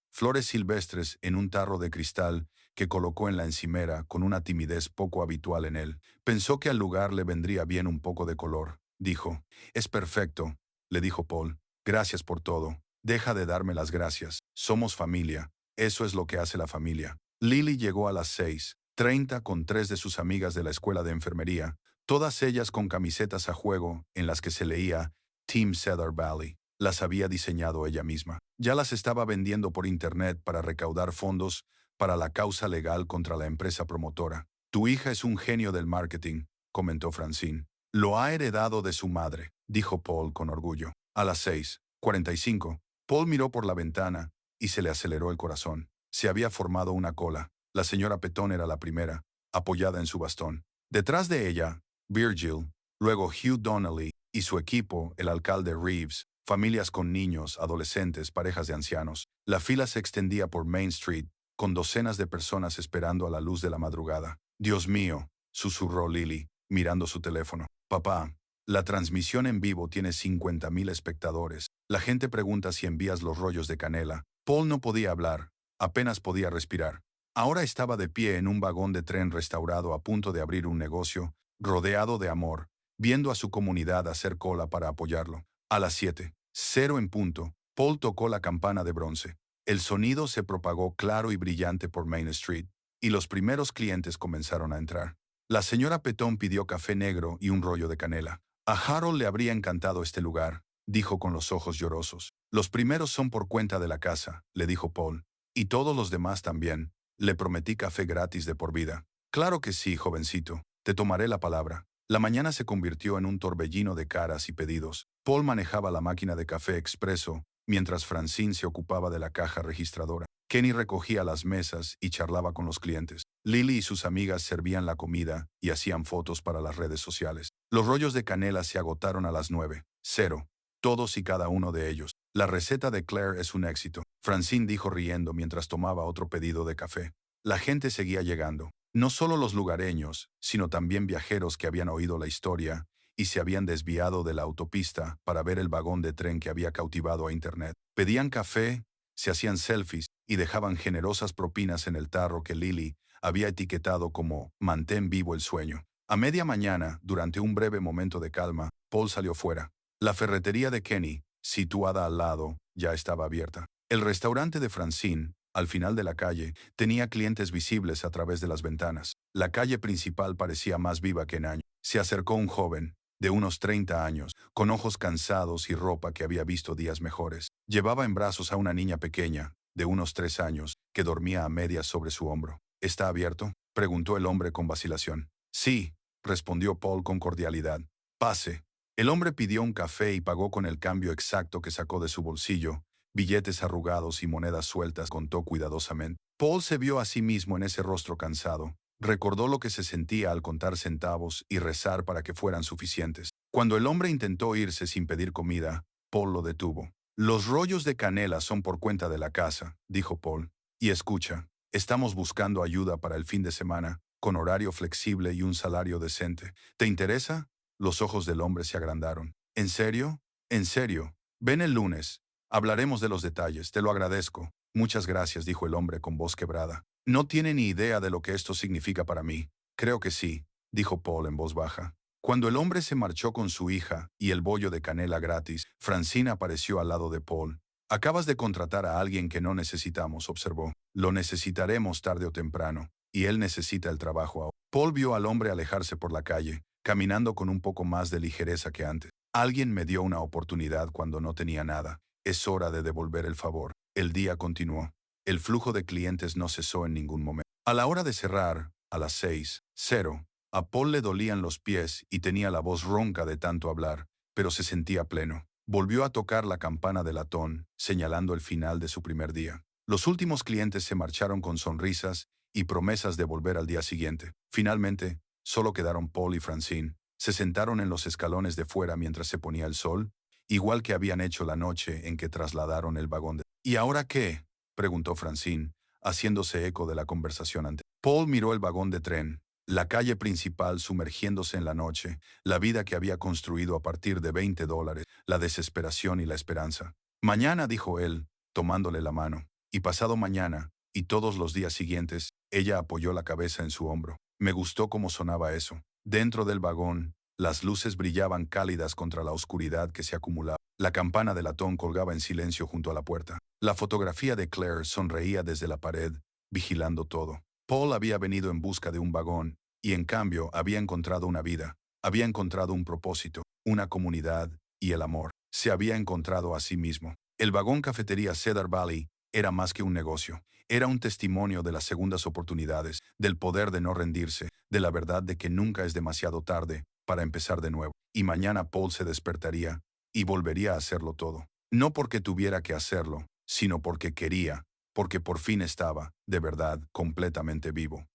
silvestres en un tarro de cristal que colocó en la encimera con una timidez poco habitual en él. Pensó que al lugar le vendría bien un poco de color. Dijo. Es perfecto, le dijo Paul. Gracias por todo. Deja de darme las gracias. Somos familia. Eso es lo que hace la familia. Lily llegó a las 6:30 con 3 de sus amigas de la escuela de enfermería, todas ellas con camisetas a juego en las que se leía Team Cedar Valley. las había diseñado ella misma. Ya las estaba vendiendo por internet para recaudar fondos para la causa legal contra la empresa promotora. Tu hija es un genio del marketing, comentó Francine. Lo ha heredado de su madre, dijo Paul con orgullo. A las 6:45, Paul miró por la ventana y se le aceleró el corazón. Se había formado una cola. La señora Petón era la primera, apoyada en su bastón. Detrás de ella, Virgil, luego Hugh Donnelly y su equipo, el alcalde Reeves, familias con niños, adolescentes, parejas de ancianos. La fila se extendía por Main Street, con docenas de personas esperando a la luz de la madrugada. Dios mío, susurró Lily, mirando su teléfono. Papá, la transmisión en vivo tiene 50,000 espectadores. La gente pregunta si envías los rollos de canela. Paul no podía hablar, apenas podía respirar. Ahora estaba de pie en un vagón de tren restaurado a punto de abrir un negocio, rodeado de amor, viendo a su comunidad hacer cola para apoyarlo. A las 7:00 en punto, Paul tocó la campana de bronce. El sonido se propagó claro y brillante por Main Street, y los primeros clientes comenzaron a entrar. La señora Petón pidió café negro y un rollo de canela. A Harold le habría encantado este lugar, dijo con los ojos llorosos. Los primeros son por cuenta de la casa, le dijo Paul. Y todos los demás también. Le prometí café gratis de por vida. Claro que sí, jovencito. Te tomaré la palabra. La mañana se convirtió en un torbellino de caras y pedidos. Paul manejaba la máquina de café expreso, mientras Francine se ocupaba de la caja registradora. Kenny recogía las mesas y charlaba con los clientes. Lily y sus amigas servían la comida y hacían fotos para las redes sociales. Los rollos de canela se agotaron a las 9:00. Todos y cada uno de ellos. La receta de Claire es un éxito, Francine dijo riendo mientras tomaba otro pedido de café. La gente seguía llegando. No solo los lugareños, sino también viajeros que habían oído la historia y se habían desviado de la autopista para ver el vagón de tren que había cautivado a Internet. Pedían café, se hacían selfies y dejaban generosas propinas en el tarro que Lily había etiquetado como «Mantén vivo el sueño». A media mañana, durante un breve momento de calma, Paul salió fuera. La ferretería de Kenny, situada al lado, ya estaba abierta. El restaurante de Francine, al final de la calle, tenía clientes visibles a través de las ventanas. La calle principal parecía más viva que en años. Se acercó un joven, de unos 30 años, con ojos cansados y ropa que había visto días mejores. Llevaba en brazos a una niña pequeña, de unos 3 años, que dormía a medias sobre su hombro. ¿Está abierto?, preguntó el hombre con vacilación. Sí, respondió Paul con cordialidad. Pase. El hombre pidió un café y pagó con el cambio exacto que sacó de su bolsillo. Billetes arrugados y monedas sueltas contó cuidadosamente. Paul se vio a sí mismo en ese rostro cansado. Recordó lo que se sentía al contar centavos y rezar para que fueran suficientes. Cuando el hombre intentó irse sin pedir comida, Paul lo detuvo. Los rollos de canela son por cuenta de la casa, dijo Paul. Y escucha, estamos buscando ayuda para el fin de semana, con horario flexible y un salario decente. ¿Te interesa? Los ojos del hombre se agrandaron. ¿En serio? ¿En serio? Ven el lunes. Hablaremos de los detalles, te lo agradezco. Muchas gracias, dijo el hombre con voz quebrada. No tiene ni idea de lo que esto significa para mí. Creo que sí, dijo Paul en voz baja. Cuando el hombre se marchó con su hija y el bollo de canela gratis, Francine apareció al lado de Paul. Acabas de contratar a alguien que no necesitamos, observó. Lo necesitaremos tarde o temprano, y él necesita el trabajo ahora. Paul vio al hombre alejarse por la calle, caminando con un poco más de ligereza que antes. Alguien me dio una oportunidad cuando no tenía nada. Es hora de devolver el favor. El día continuó. El flujo de clientes no cesó en ningún momento. A la hora de cerrar, a las 6:00, a Paul le dolían los pies y tenía la voz ronca de tanto hablar, pero se sentía pleno. Volvió a tocar la campana de latón, señalando el final de su primer día. Los últimos clientes se marcharon con sonrisas y promesas de volver al día siguiente. Finalmente, solo quedaron Paul y Francine. Se sentaron en los escalones de fuera mientras se ponía el sol, igual que habían hecho la noche en que trasladaron el vagón de... ¿Y ahora qué?, preguntó Francine, haciéndose eco de la conversación anterior. Paul miró el vagón de tren, la calle principal sumergiéndose en la noche, la vida que había construido a partir de $20, la desesperación y la esperanza. Mañana, dijo él, tomándole la mano, y pasado mañana, y todos los días siguientes, ella apoyó la cabeza en su hombro. Me gustó cómo sonaba eso. Dentro del vagón, las luces brillaban cálidas contra la oscuridad que se acumulaba. La campana de latón colgaba en silencio junto a la puerta. La fotografía de Claire sonreía desde la pared, vigilando todo. Paul había venido en busca de un vagón, y en cambio había encontrado una vida. Había encontrado un propósito, una comunidad y el amor. Se había encontrado a sí mismo. El vagón cafetería Cedar Valley era más que un negocio. Era un testimonio de las segundas oportunidades, del poder de no rendirse, de la verdad de que nunca es demasiado tarde para empezar de nuevo. Y mañana Paul se despertaría y volvería a hacerlo todo. No porque tuviera que hacerlo, sino porque quería, porque por fin estaba, de verdad, completamente vivo.